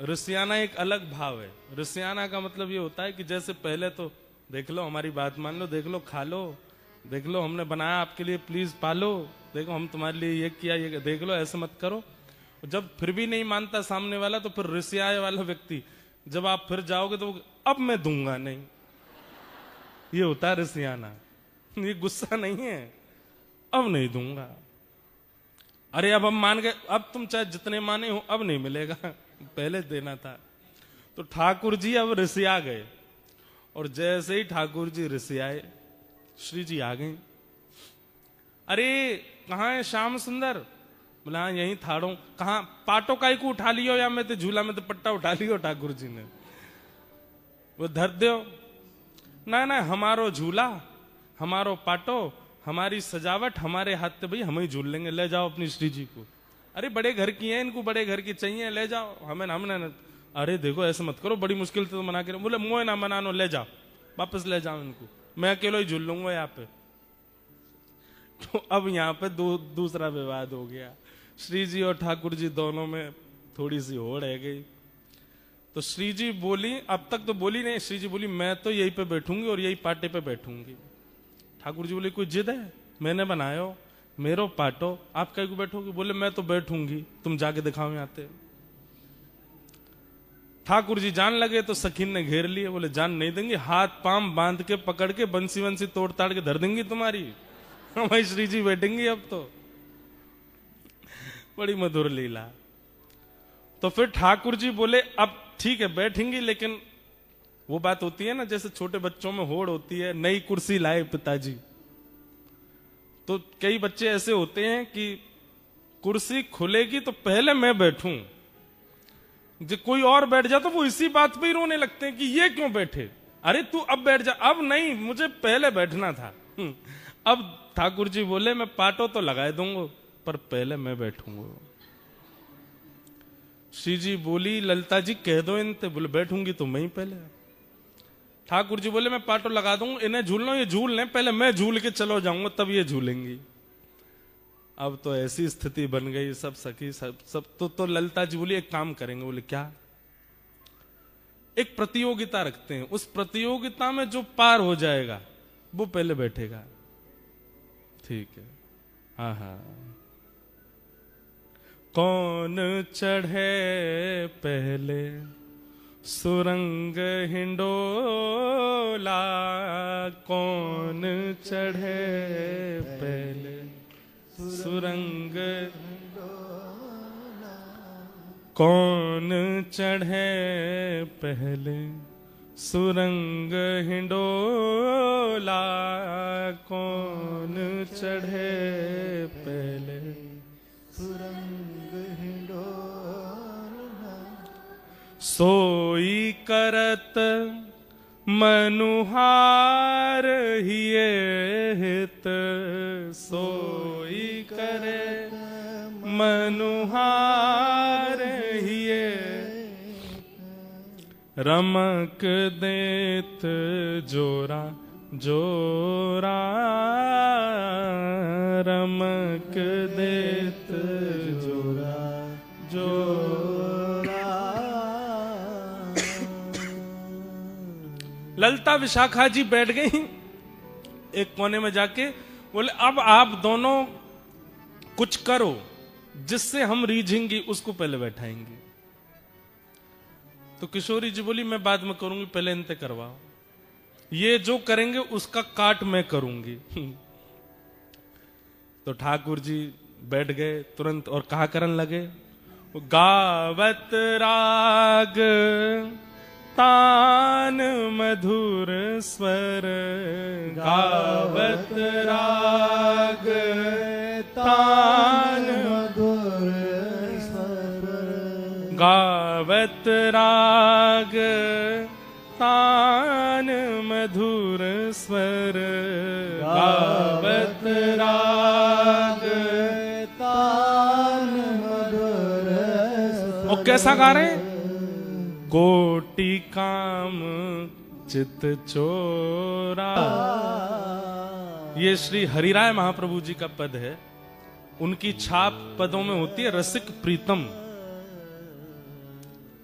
ऋषियाना एक अलग भाव है। ऋषियाना का मतलब ये होता है कि जैसे पहले तो देख लो, हमारी बात मान लो, देख लो, खा लो, देख लो हमने बनाया आपके लिए, प्लीज पालो, देखो हम तुम्हारे लिए ये किया, ये देख लो, ऐसे मत करो। जब फिर भी नहीं मानता सामने वाला तो फिर ऋषियाए वाला व्यक्ति, जब आप फिर जाओगे तो अब मैं दूंगा नहीं, ये होता है ऋषियाना। ये गुस्सा नहीं है, अब नहीं दूंगा। अरे अब हम मान गए, अब तुम चाहे जितने माने हो अब नहीं मिलेगा, पहले देना था। तो ठाकुर जी अब ऋषिया गए, और जैसे ही ठाकुर जी ऋषियाए, श्री जी आ गए। अरे कहाँ है श्याम सुंदर? बोला हाँ यहीं थाड़ो। कहाँ? पाटो काई को उठा लियो, या मैं तो झूला में तो पट्टा उठा लियो ठाकुर जी ने। वो धर दो ना ना, हमारो झूला, हमारो पाटो, हमारी सजावट, हमारे हाथ से भाई हम ही झूल लेंगे, ले जाओ अपनी श्री जी को। अरे बड़े घर की है, इनको बड़े घर की चाहिए, ले जाओ। हमने अरे देखो ऐसे मत करो, बड़ी मुश्किल से तो मना के। बोले मोए ना मनानो, ले जाओ, वापस ले जाओ इनको, मैं अकेला ही झूल लूंगा यहाँ पे। तो अब यहाँ पे दूसरा विवाद हो गया। श्री जी और ठाकुर जी दोनों में थोड़ी सी होड़ है गई। तो श्री जी बोली, अब तक तो बोली नहीं, श्री जी बोली मैं तो यहीं पे बैठूंगी और यही पाटे पे बैठूंगी। ठाकुर जी बोले कोई जिद है? मैंने बनायो, मेरो पाटो, आप कहीं को बैठोगे? बोले मैं तो बैठूंगी, तुम जाके दिखाओ यहाँ पे। ठाकुर जी जान लगे तो सखीन ने घेर लिए, बोले जान नहीं देंगे, हाथ पांव बांध के पकड़ के बंसी वंसी तोड़ ताड़ के धर देंगी तुम्हारी। हमारी श्री जी बैठेंगी अब तो। बड़ी मधुर लीला। तो फिर ठाकुर जी बोले अब ठीक है बैठेंगी, लेकिन वो बात होती है ना जैसे छोटे बच्चों में होड़ होती है, नई कुर्सी लाए पिताजी। तो कई बच्चे ऐसे होते हैं कि कुर्सी खुलेगी तो पहले मैं बैठूं, जो कोई और बैठ जा तो वो इसी बात पे ही रोने लगते हैं कि ये क्यों बैठे, अरे तू अब बैठ जा। अब नहीं, मुझे पहले बैठना था। अब ठाकुर जी बोले मैं पाटो तो लगाए दूंगा, पर पहले मैं बैठूंगा। श्री जी बोली ललिता जी कह दो इनते। बोले बैठूंगी तो मैं ही पहले। ठाकुर जी बोले मैं पाटो लगा दूंगा, इन्हें झूल लो, ये झूल लें, पहले मैं झूल के चलो जाऊंगा तब ये झूलेंगी। अब तो ऐसी स्थिति बन गई, सब सखी सब तो ललिता जी बोली एक काम करेंगे। बोले क्या? एक प्रतियोगिता रखते हैं, उस प्रतियोगिता में जो पार हो जाएगा वो पहले बैठेगा। ठीक है, हाँ हाँ। कौन चढ़े पहले सुरंग हिंडोला, कौन चढ़े पहले सुरंग, कौन चढ़े पहले सुरंग हिंडोला, कौन चढ़े पहले सुरंग हिंडोला। सोई करत मनुहार हिये हित, सोई करे मनुहार हिये, रमक देत जोरा जोरा, रमक देत जोरा जोरा। ललिता विशाखा जी बैठ गई एक कोने में जाके। बोले अब आप दोनों कुछ करो जिससे हम रीझेंगी, उसको पहले बैठाएंगे। तो किशोरी जी बोली मैं बाद में करूंगी, पहले इनते करवाओ, ये जो करेंगे उसका काट मैं करूंगी। तो ठाकुर जी बैठ गए तुरंत और कहा करन लगे, गावत राग तान मधुर स्वर, गावत राग तान मधुर स्वर, गावत राग तान मधुर स्वर, गावत राग तान मधुर स्वर। और कैसा गा रहे हैं? कोटि काम चित चोरा। ये श्री हरिराय महाप्रभु जी का पद है। उनकी छाप पदों में होती है रसिक प्रीतम।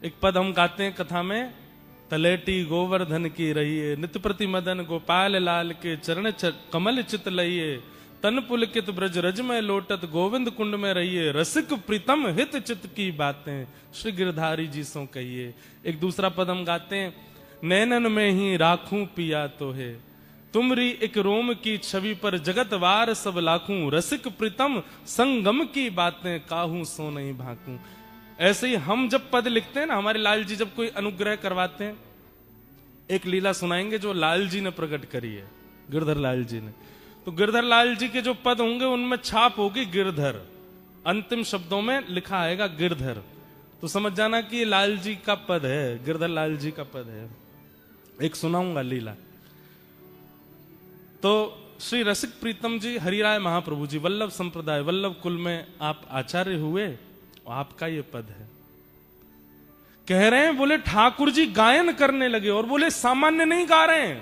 एक पद हम गाते हैं कथा में, तलेटी गोवर्धन की रहिए, नित्य प्रति मदन गोपाल लाल के चरण कमल चित लइए, तन पुलकित ब्रज रज में लोटत गोविंद कुंड में रहिए, रसिक प्रीतम हित चित की बातें श्री गिरधारी जी सो कहिए। एक दूसरा पद हम गाते हैं, नैनन में ही राखूं पिया तो है, तुमरी एक रोम की छवि पर जगत वार सब लाखूं, रसिक प्रीतम संगम की बातें काहू सो नहीं भाकूं। ऐसे ही हम जब पद लिखते हैं ना, हमारे लाल जी जब कोई अनुग्रह करवाते हैं, एक लीला सुनाएंगे जो लाल जी ने प्रकट करी है, गिरधर लाल जी ने। तो गिरधर लाल जी के जो पद होंगे उनमें छाप होगी गिरधर, अंतिम शब्दों में लिखा आएगा गिरधर। तो समझ जाना कि ये लाल जी का पद है, गिरधर लाल जी का पद है। एक सुनाऊंगा लीला। तो श्री रसिक प्रीतम जी हरिराय महाप्रभु जी वल्लभ संप्रदाय वल्लभ कुल में आप आचार्य हुए, आपका ये पद है। कह रहे हैं, बोले ठाकुर जी गायन करने लगे, और बोले सामान्य नहीं गा रहे हैं,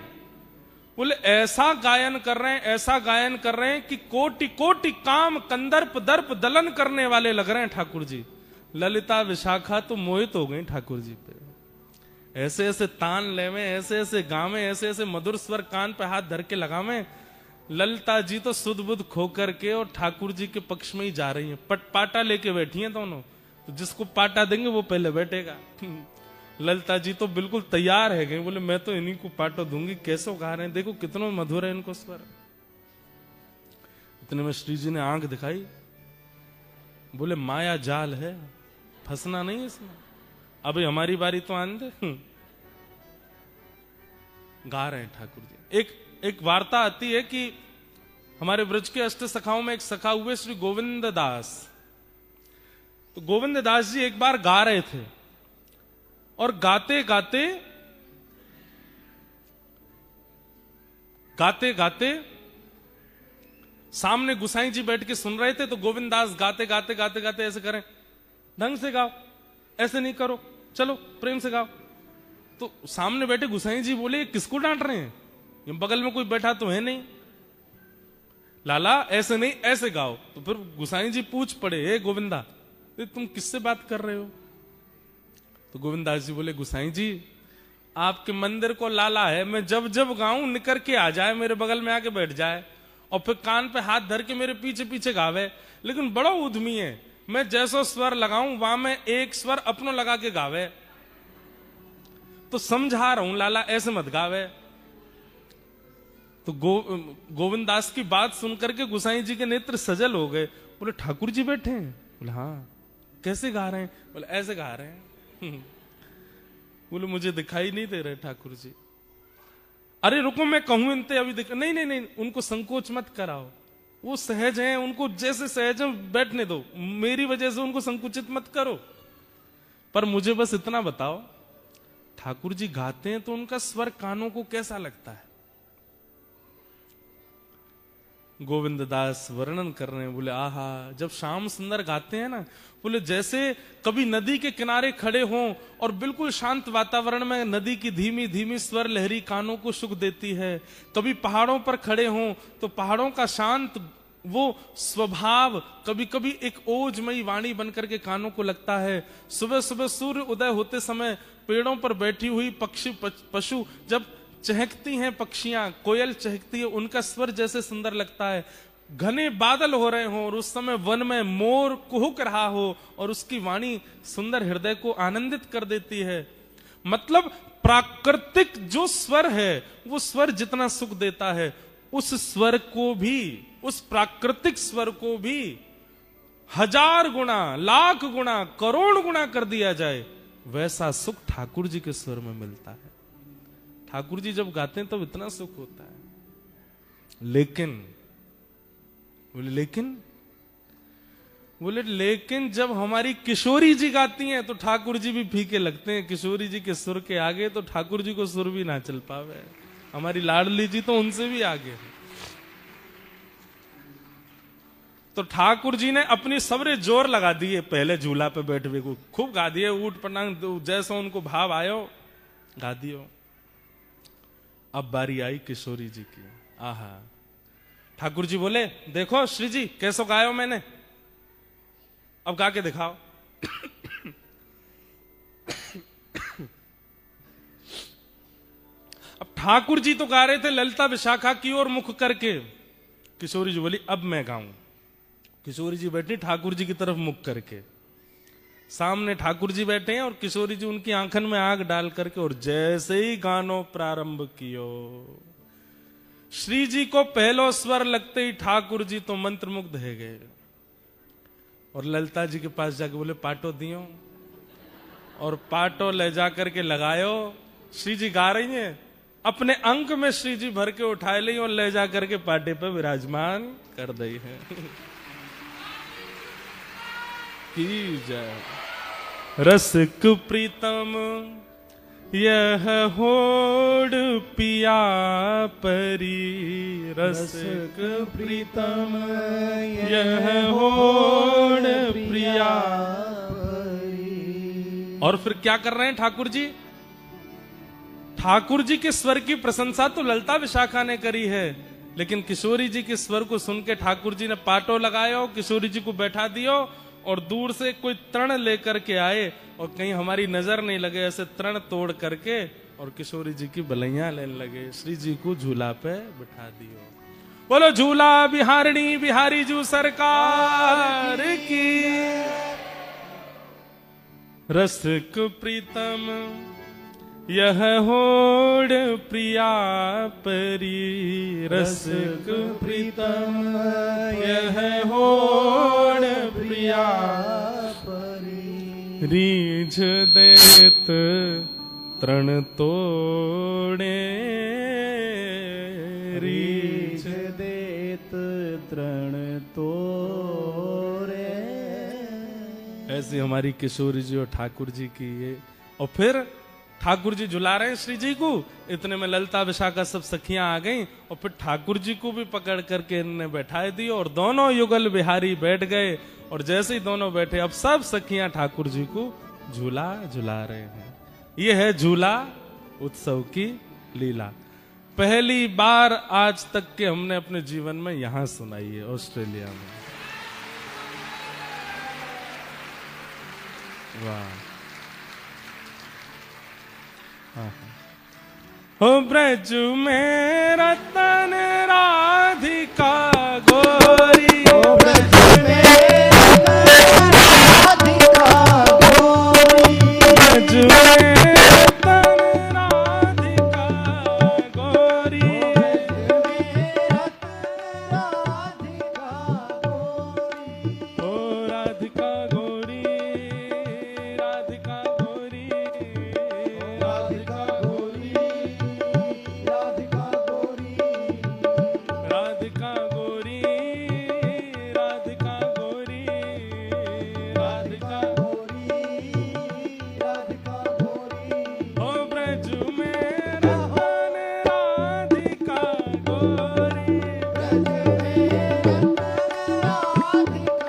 बोले ऐसा गायन कर रहे हैं, ऐसा गायन कर रहे हैं कि कोटि कोटि काम कंदर्प दर्प दलन करने वाले लग रहे हैं ठाकुर जी। ललिता विशाखा तो मोहित हो गई ठाकुर जी पे। ऐसे ऐसे तान लेवे, ऐसे ऐसे गावे, ऐसे ऐसे मधुर स्वर कान पे हाथ धर के लगावे। ललिता जी तो सुध बुध खो करके और ठाकुर जी के पक्ष में ही जा रही हैं। पाटा लेके बैठी हैं दोनों, तो जिसको पाटा देंगे वो पहले बैठेगा। ललिता जी तो बिल्कुल तैयार है गई, बोले मैं तो इन्हीं को पाटो दूंगी। कैसे गा रहे हैं, देखो कितना मधुर है इनको स्वर। इतने में श्री जी ने आंख दिखाई, बोले माया जाल है, फंसना नहीं इसमें, अभी हमारी बारी तो आने दे। गा रहे हैं ठाकुर जी। एक वार्ता आती है कि हमारे ब्रज के अष्ट सखाओं में एक सखा हुए श्री गोविंद दास। तो गोविंद दास जी एक बार गा रहे थे, और गाते गाते गाते गाते सामने गुसाई जी बैठ के सुन रहे थे। तो गोविंद दास गाते गाते गाते गाते ऐसे करें, ढंग से गाओ, ऐसे नहीं करो, चलो प्रेम से गाओ। तो सामने बैठे गुसाई जी बोले, किसको डांट रहे हैं, ये बगल में कोई बैठा तो है नहीं, लाला ऐसे नहीं ऐसे गाओ। तो फिर गुसाई जी पूछ पड़े, हे गोविंदा तुम किससे बात कर रहे हो? तो गोविंदास जी बोले, गुसाई जी आपके मंदिर को लाला है, मैं जब जब गाऊं निकर के आ जाए, मेरे बगल में आके बैठ जाए, और फिर कान पे हाथ धर के मेरे पीछे पीछे गावे, लेकिन बड़ा उद्यमी है, मैं जैसा स्वर लगाऊं वहां में एक स्वर अपनो लगा के गावे। तो समझा रहा हूं लाला, ऐसे मत गावे। तो गोविंद दास की बात सुनकर के गुसाई जी के नेत्र सजल हो गए। बोले ठाकुर जी बैठे हैं? बोले हाँ। कैसे गा रहे हैं? बोले ऐसे गा रहे हैं। बोले मुझे दिखाई नहीं दे रहे ठाकुर जी। अरे रुको मैं कहूं इनते अभी नहीं नहीं नहीं, उनको संकोच मत कराओ, वो सहज हैं, उनको जैसे सहज है बैठने दो, मेरी वजह से उनको संकुचित मत करो। पर मुझे बस इतना बताओ, ठाकुर जी गाते हैं तो उनका स्वर कानों को कैसा लगता है? गोविंद दास वर्णन कर रहे हैं, बोले आहा, जब श्याम सुंदर गाते हैं ना, बोले जैसे कभी नदी के किनारे खड़े हों और बिल्कुल शांत वातावरण में नदी की धीमी धीमी स्वर लहरी कानों को सुख देती है। कभी पहाड़ों पर खड़े हों तो पहाड़ों का शांत वो स्वभाव कभी कभी एक ओजमयी वाणी बनकर के कानों को लगता है। सुबह सुबह सूर्य उदय होते समय पेड़ों पर बैठी हुई पक्षी पशु जब चहकती हैं, पक्षियां कोयल चहकती है, उनका स्वर जैसे सुंदर लगता है। घने बादल हो रहे हो और उस समय वन में मोर कुहुक रहा हो और उसकी वाणी सुंदर हृदय को आनंदित कर देती है। मतलब प्राकृतिक जो स्वर है वो स्वर जितना सुख देता है, उस स्वर को भी, उस प्राकृतिक स्वर को भी 1000 गुना, लाख गुना, करोड़ गुना कर दिया जाए, वैसा सुख ठाकुर जी के स्वर में मिलता है। ठाकुर जी जब गाते हैं तब इतना सुख होता है। लेकिन बोले लेकिन जब हमारी किशोरी जी गाती हैं तो ठाकुर जी भी फीके लगते हैं। किशोरी जी के सुर के आगे तो ठाकुर जी को सुर भी ना चल पावे। हमारी लाडली जी तो उनसे भी आगे है। तो ठाकुर जी ने अपनी सबरे जोर लगा दिए, पहले झूला पे बैठ हुए को खूब गा दिए, ऊट पटांग जैसा उनको भाव आयो गा दियो। अब बारी आई किशोरी जी की। आहा, ठाकुर जी बोले देखो श्री जी कैसो गायो मैंने, अब गा के दिखाओ। अब ठाकुर जी तो गा रहे थे ललिता विशाखा की ओर मुख करके, किशोरी जी बोली अब मैं गाऊं। किशोरी जी बैठी ठाकुर जी की तरफ मुख करके, सामने ठाकुर जी बैठे हैं और किशोरी जी उनकी आंखन में आग डाल करके, और जैसे ही गानो प्रारंभ कियो, श्री जी को पहलो स्वर लगते ही ठाकुर जी तो मंत्रमुग्ध है गए और ललिता जी के पास जाके बोले पाटो दियो, और पाटो ले जाकर के लगायो। श्री जी गा रही हैं, अपने अंक में श्री जी भर के उठाए ली और ले जाकर के पाटे पे विराजमान कर दी है। की जय। रसिक प्रीतम यह होड़ पिया परी, रसिक प्रीतम यह होड़ प्रिया। और फिर क्या कर रहे हैं ठाकुर जी? ठाकुर जी के स्वर की प्रशंसा तो ललिता विशाखा ने करी है, लेकिन किशोरी जी के स्वर को सुन के ठाकुर जी ने पाटो लगायो, किशोरी जी को बैठा दियो और दूर से कोई तृण लेकर के आए और कहीं हमारी नजर नहीं लगे ऐसे तृण तोड़ करके और किशोरी जी की बलैया लेने लगे। श्री जी को झूला पे बिठा दियो। बोलो झूला बिहारणी बिहारी जू सरकार की। रसिक प्रीतम यह होड़ प्रिया परी, रसिक प्रीतम यह होड़ प्रिया परी। रीझ देत तृण तोड़े, रीझ देत तृण तोड़े। ऐसी हमारी किशोरी जी और ठाकुर जी की ये। और फिर ठाकुर जी झुला रहे हैं श्री जी को, इतने में ललिता विशाखा सब सखियां आ गईं और फिर ठाकुर जी को भी पकड़ करके इन्होंने बैठाए दी और दोनों युगल बिहारी बैठ गए। और जैसे ही दोनों बैठे अब सब सखियां ठाकुर जी को झूला झुला रहे हैं। ये है झूला उत्सव की लीला। पहली बार आज तक के हमने अपने जीवन में यहां सुनाई है, ऑस्ट्रेलिया में। वाह। हो ब्रज में रतन राधिका गोरी, ओ ब्रज में राधिका गोरी, ब्रज में रतन राधिका गोरी, ओ राधिका गोरी, राधिका गोरी, राधिका गोरी, राधिका गोरी, राधिका गोरी, राधिका गोरी, राधिका गोरी, राधिका गोरी। ओ ब्रज में रतन राधिका गोरी, ब्रज में राधिका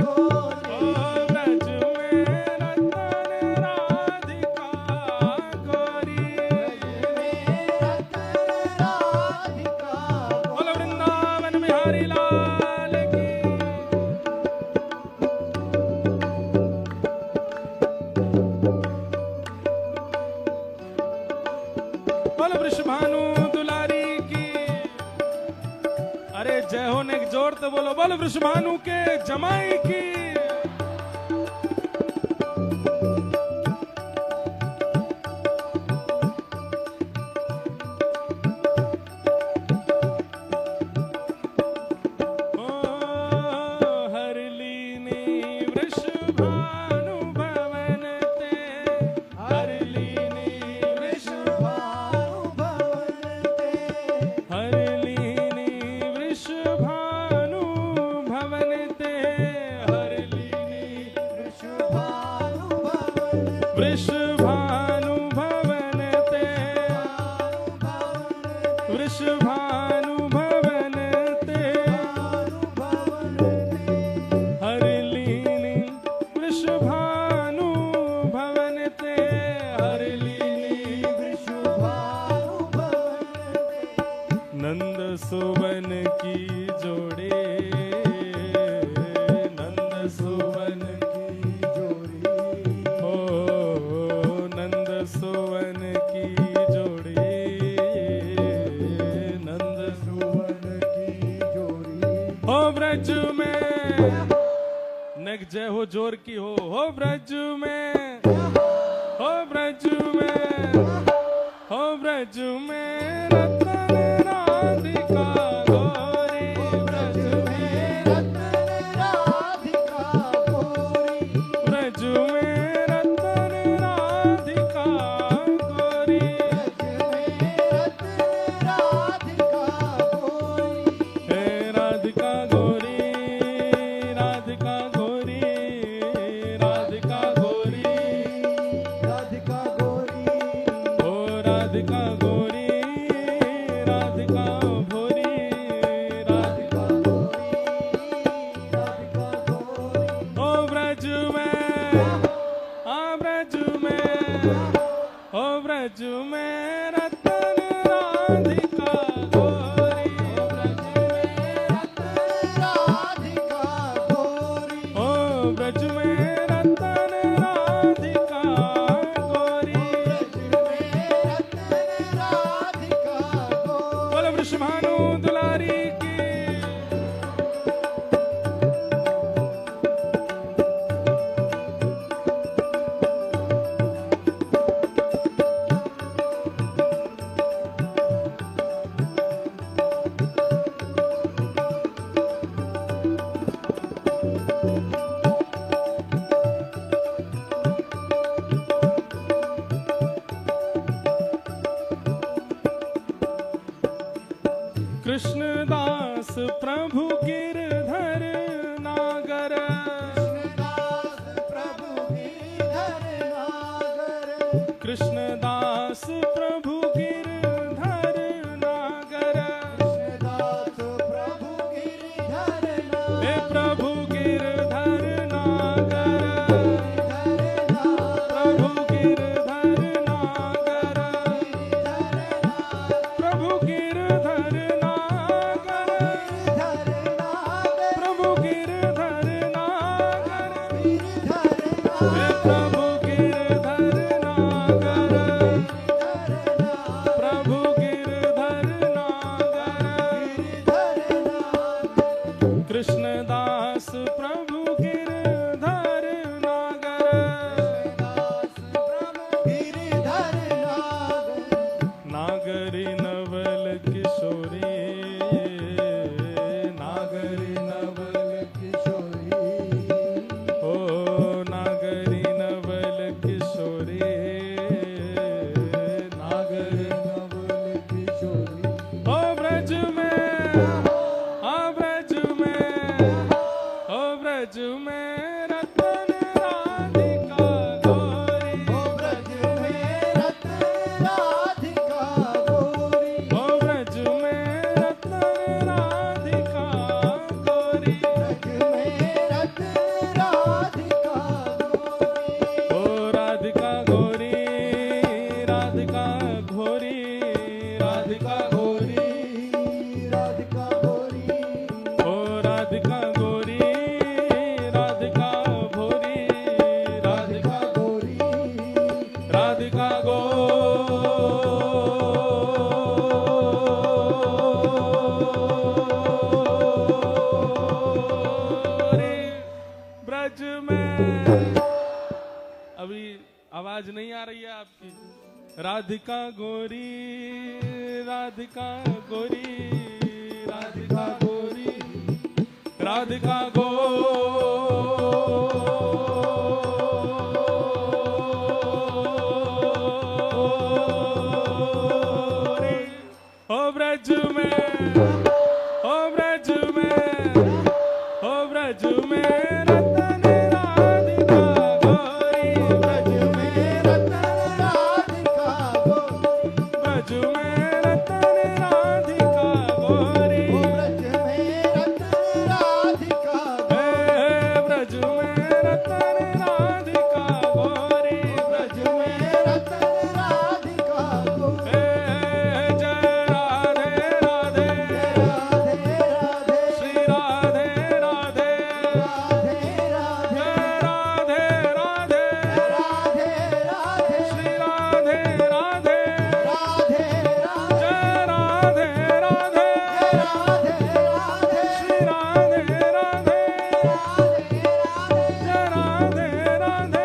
गोरी, ओ ब्रज में रतन राधिका गोरी। बोलो वृंदावन बिहारी लाल की। बोलो वृषभानु दुलारी की। अरे जय हो ने जोर तो बोलो, बोलो वृषभानु के जमाई की। ओ हरलीनी वृषभानु भवन ते, हरलीनी भानु भवन ते, हरलीनी वृषभानु भवन ते, हरलीनी भानु भवन, वृषभानु भवन ते, वृषभानु भवन ते, हरलीनी वृषभानु भवन ते, हरलीनी भानु भवन ते। नंद सुवन की जोड़े, नंद सुवन की जोड़ी, ओ नंद सुवन की जोड़ी, नंद सुवन की जोड़ी। हो ब्रज में नग जय हो जोर की हो ब्रज में, हो ब्रज में, हो ब्रज में रतन राधिका राधिका गोरी राधिका भोरी राधिका ओ ब्रज में ओ ब्रज में रतन राधिका गोरी ओ ब्रज में रतन राधिका गोरी बोलो वृषभानु दुलारी की कृष्णदास प्रभु गिरधर नागर कृष्णदास प्रभु गिरधर नागर हे प्रभु गिरधर नागर प्रभु गिरधर नागर प्रभु गिरधर नागर प्रभु गिरधर नागर हे प्रभु गिरधर नागर प्रभु गिरधर नागर कृष्णदास प्रभु गिरधर नागर नागरी नवल किशोरी नागरी नवल ओ नागरी नवल किशोरी नागरी ओ ब्रज में ओ ब्रज में ओ ब्रज में रतन राधिका गोरी ओ ब्रज में रतन राधिका गोरी ओ राधिका गोरी राधिका घोरी राधिका घोरी ओ राधिका गोरी राधिका भोरी राधिका राधिका गोरी ब्रज में अभी आवाज नहीं आ रही है आपकी राधिका गोरी राधिका गोरी राधिका गोरी राधिका गोरी ओ ब्रज में ओ ब्रज में ओ ब्रज में रतन राधिका गोरी ब्रज में रतन राधिका गोरी ब्रज में रतन राधिका गोरी जय राधे राधे श्री राधे राधे जय राधे राधे श्री राधे राधे जय राधे राधे श्री राधे राधे जय राधे राधे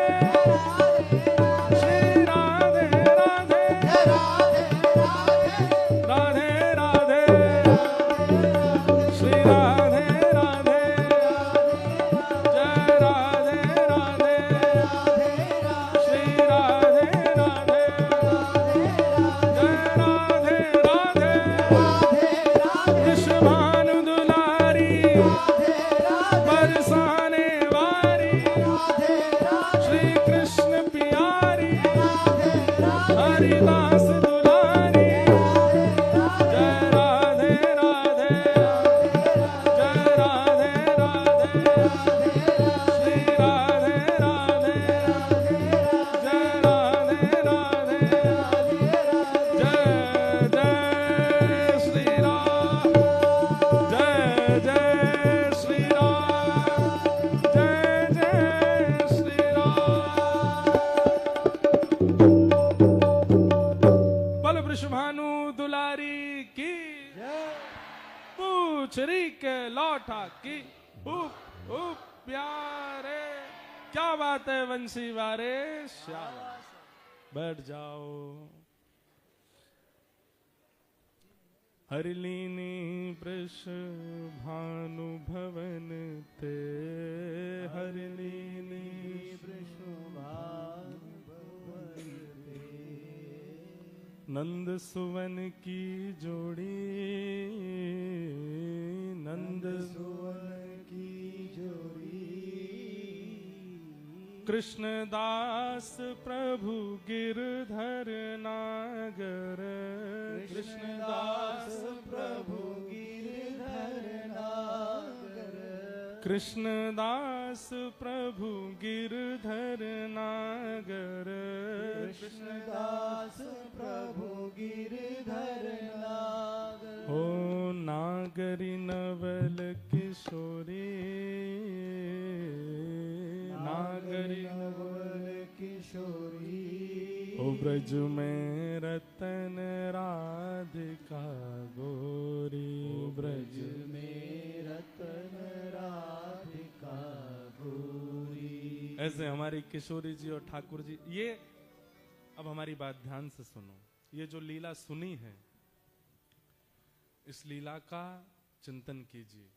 श्री राधे राधे राधे राधे श्री राधे राधे जय राधे राधे श्री राधे राधे जय राधे राधे वृषभानु दुलारी बरसाने वारी श्री कृष्ण प्यारी हरिदास दुलारी वृषभानु दुलारी की, पूछ री के लौटा की, उप उप प्यारे, क्या बात है वंशी वारे, शाबाश, बैठ जाओ। हरिलीनी वृषभानु भवन ते, हरिलीनी वृषभानु भवन ते, नंद सुवन की जोड़ी, नंद सुवन की जोड़ी, कृष्णदास प्रभु गिरधर नागर, कृष्णदास प्रभु गिरधर नागर, कृष्णदास प्रभु गिरधर नागर, कृष्णदास प्रभु गिरधर नागर, हो नागरी नवल किशोरी, नागरी नवल किशोरी, ओ ब्रज में रतन राधिका गोरी, ब्रज में रतन राधिका गोरी। ऐसे हमारी किशोरी जी और ठाकुर जी। ये अब हमारी बात ध्यान से सुनो, ये जो लीला सुनी है, इस लीला का चिंतन कीजिए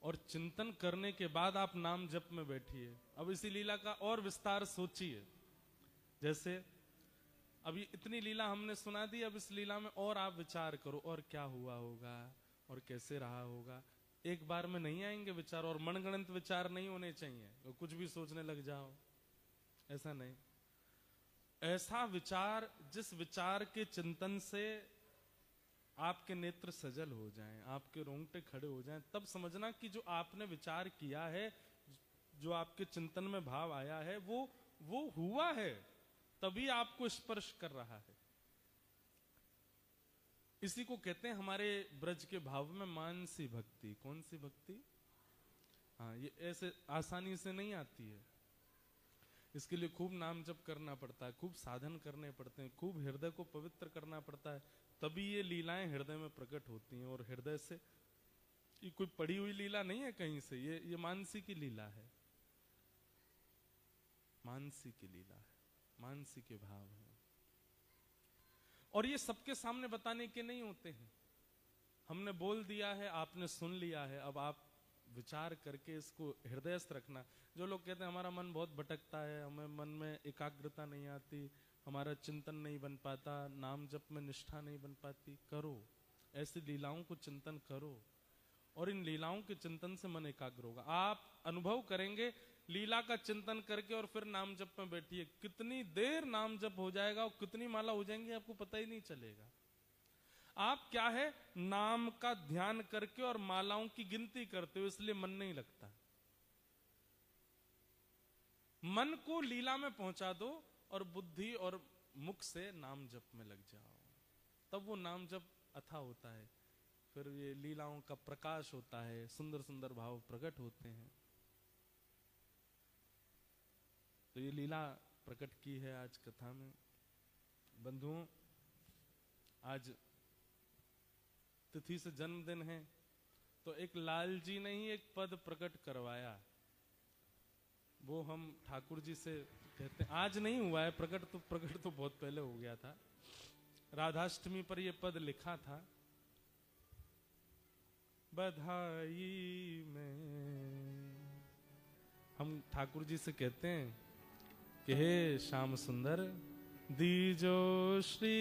और चिंतन करने के बाद आप नाम जप में बैठिए। अब इसी लीला का और विस्तार सोचिए। जैसे अभी इतनी लीला हमने सुना दी, अब इस लीला में और आप विचार करो, और क्या हुआ होगा और कैसे रहा होगा। एक बार में नहीं आएंगे विचार, और मनगणंत विचार नहीं होने चाहिए, तो कुछ भी सोचने लग जाओ, ऐसा नहीं। ऐसा विचार, जिस विचार के चिंतन से आपके नेत्र सजल हो जाएं, आपके रोंगटे खड़े हो जाएं, तब समझना कि जो आपने विचार किया है, जो आपके चिंतन में भाव आया है, वो हुआ है, तभी आपको स्पर्श कर रहा है। इसी को कहते हैं हमारे ब्रज के भाव में मानसी भक्ति। कौन सी भक्ति? हाँ, ये ऐसे आसानी से नहीं आती है। इसके लिए खूब नाम जप करना पड़ता है, खूब साधन करने पड़ते हैं, खूब हृदय को पवित्र करना पड़ता है, तभी ये लीलाएं हृदय में प्रकट होती हैं। और हृदय से, ये कोई पढ़ी हुई लीला नहीं है कहीं से, ये मानसी की लीला है, मानसी की लीला है, मानसी के भाव है। और ये सबके सामने बताने के नहीं होते हैं। हमने बोल दिया है, आपने सुन लिया है, अब आप विचार करके इसको हृदयस्थ रखना। जो लोग कहते हैं हमारा मन बहुत भटकता है, हमें मन में एकाग्रता नहीं आती, हमारा चिंतन नहीं बन पाता, नाम जप में निष्ठा नहीं बन पाती, करो ऐसी लीलाओं को चिंतन करो, और इन लीलाओं के चिंतन से मन एकाग्र होगा। आप अनुभव करेंगे लीला का चिंतन करके, और फिर नाम जप में बैठिए, कितनी देर नाम जप हो जाएगा और कितनी माला हो जाएंगी आपको पता ही नहीं चलेगा। आप क्या है, नाम का ध्यान करके और मालाओं की गिनती करते हो, इसलिए मन नहीं लगता। मन को लीला में पहुंचा दो और बुद्धि और मुख से नाम जप में लग जाओ, तब वो नाम जप अथा होता है। फिर ये लीलाओं का प्रकाश होता है, सुंदर सुंदर भाव प्रकट होते हैं। तो ये लीला प्रकट की है आज कथा में। बंधुओं, आज तिथि से जन्मदिन है, तो एक लाल जी ने ही एक पद प्रकट करवाया, वो हम ठाकुर जी से कहते हैं। आज नहीं हुआ है प्रकट तो बहुत पहले हो गया था। राधाष्टमी पर ये पद लिखा था, बधाई में। हम ठाकुर जी से कहते हैं कि हे श्याम सुंदर, दीजो श्री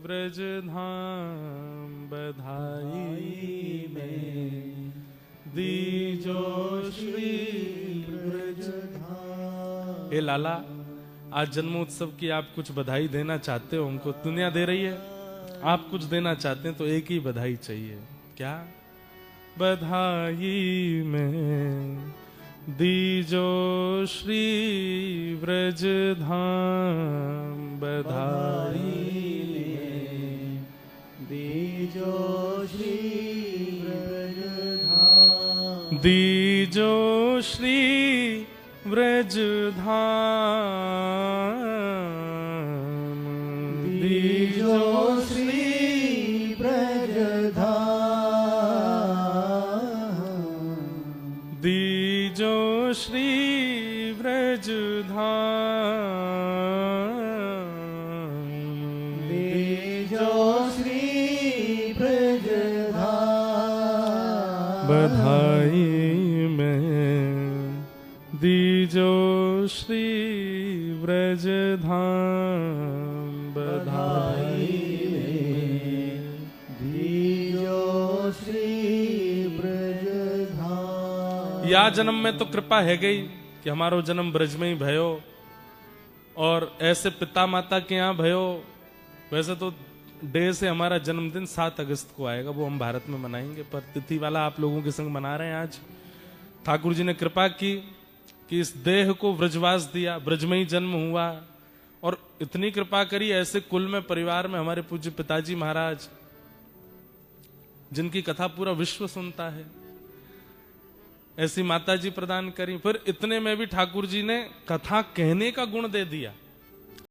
व्रज धाम बधाई में, दीजो श्री व्रज धाम। ए लाला, आज जन्मोत्सव की आप कुछ बधाई देना चाहते हो? हमको दुनिया दे रही है, आप कुछ देना चाहते हैं तो एक ही बधाई चाहिए। क्या? बधाई में दीजो श्री व्रज धाम बधाई में, दीजो श्री व्रज धाम, दीजो श्री व्रज धाम, दीजो बधाई में दीजो श्री ब्रज धाम, बधाई दीजो श्री ब्रज धाम। या जन्म में तो कृपा है गई कि हमारो जन्म ब्रज में ही भयो, और ऐसे पिता माता के यहाँ भयो। वैसे तो डे से हमारा जन्मदिन 7 अगस्त को आएगा, वो हम भारत में मनाएंगे, पर तिथि वाला आप लोगों के संग मना रहे हैं आज। ठाकुर जी ने कृपा की कि इस देह को ब्रजवास दिया, ब्रज में ही जन्म हुआ, और इतनी कृपा करी ऐसे कुल में परिवार में हमारे पूज्य पिताजी महाराज, जिनकी कथा पूरा विश्व सुनता है, ऐसी माता जी प्रदान करी। फिर इतने में भी ठाकुर जी ने कथा कहने का गुण दे दिया।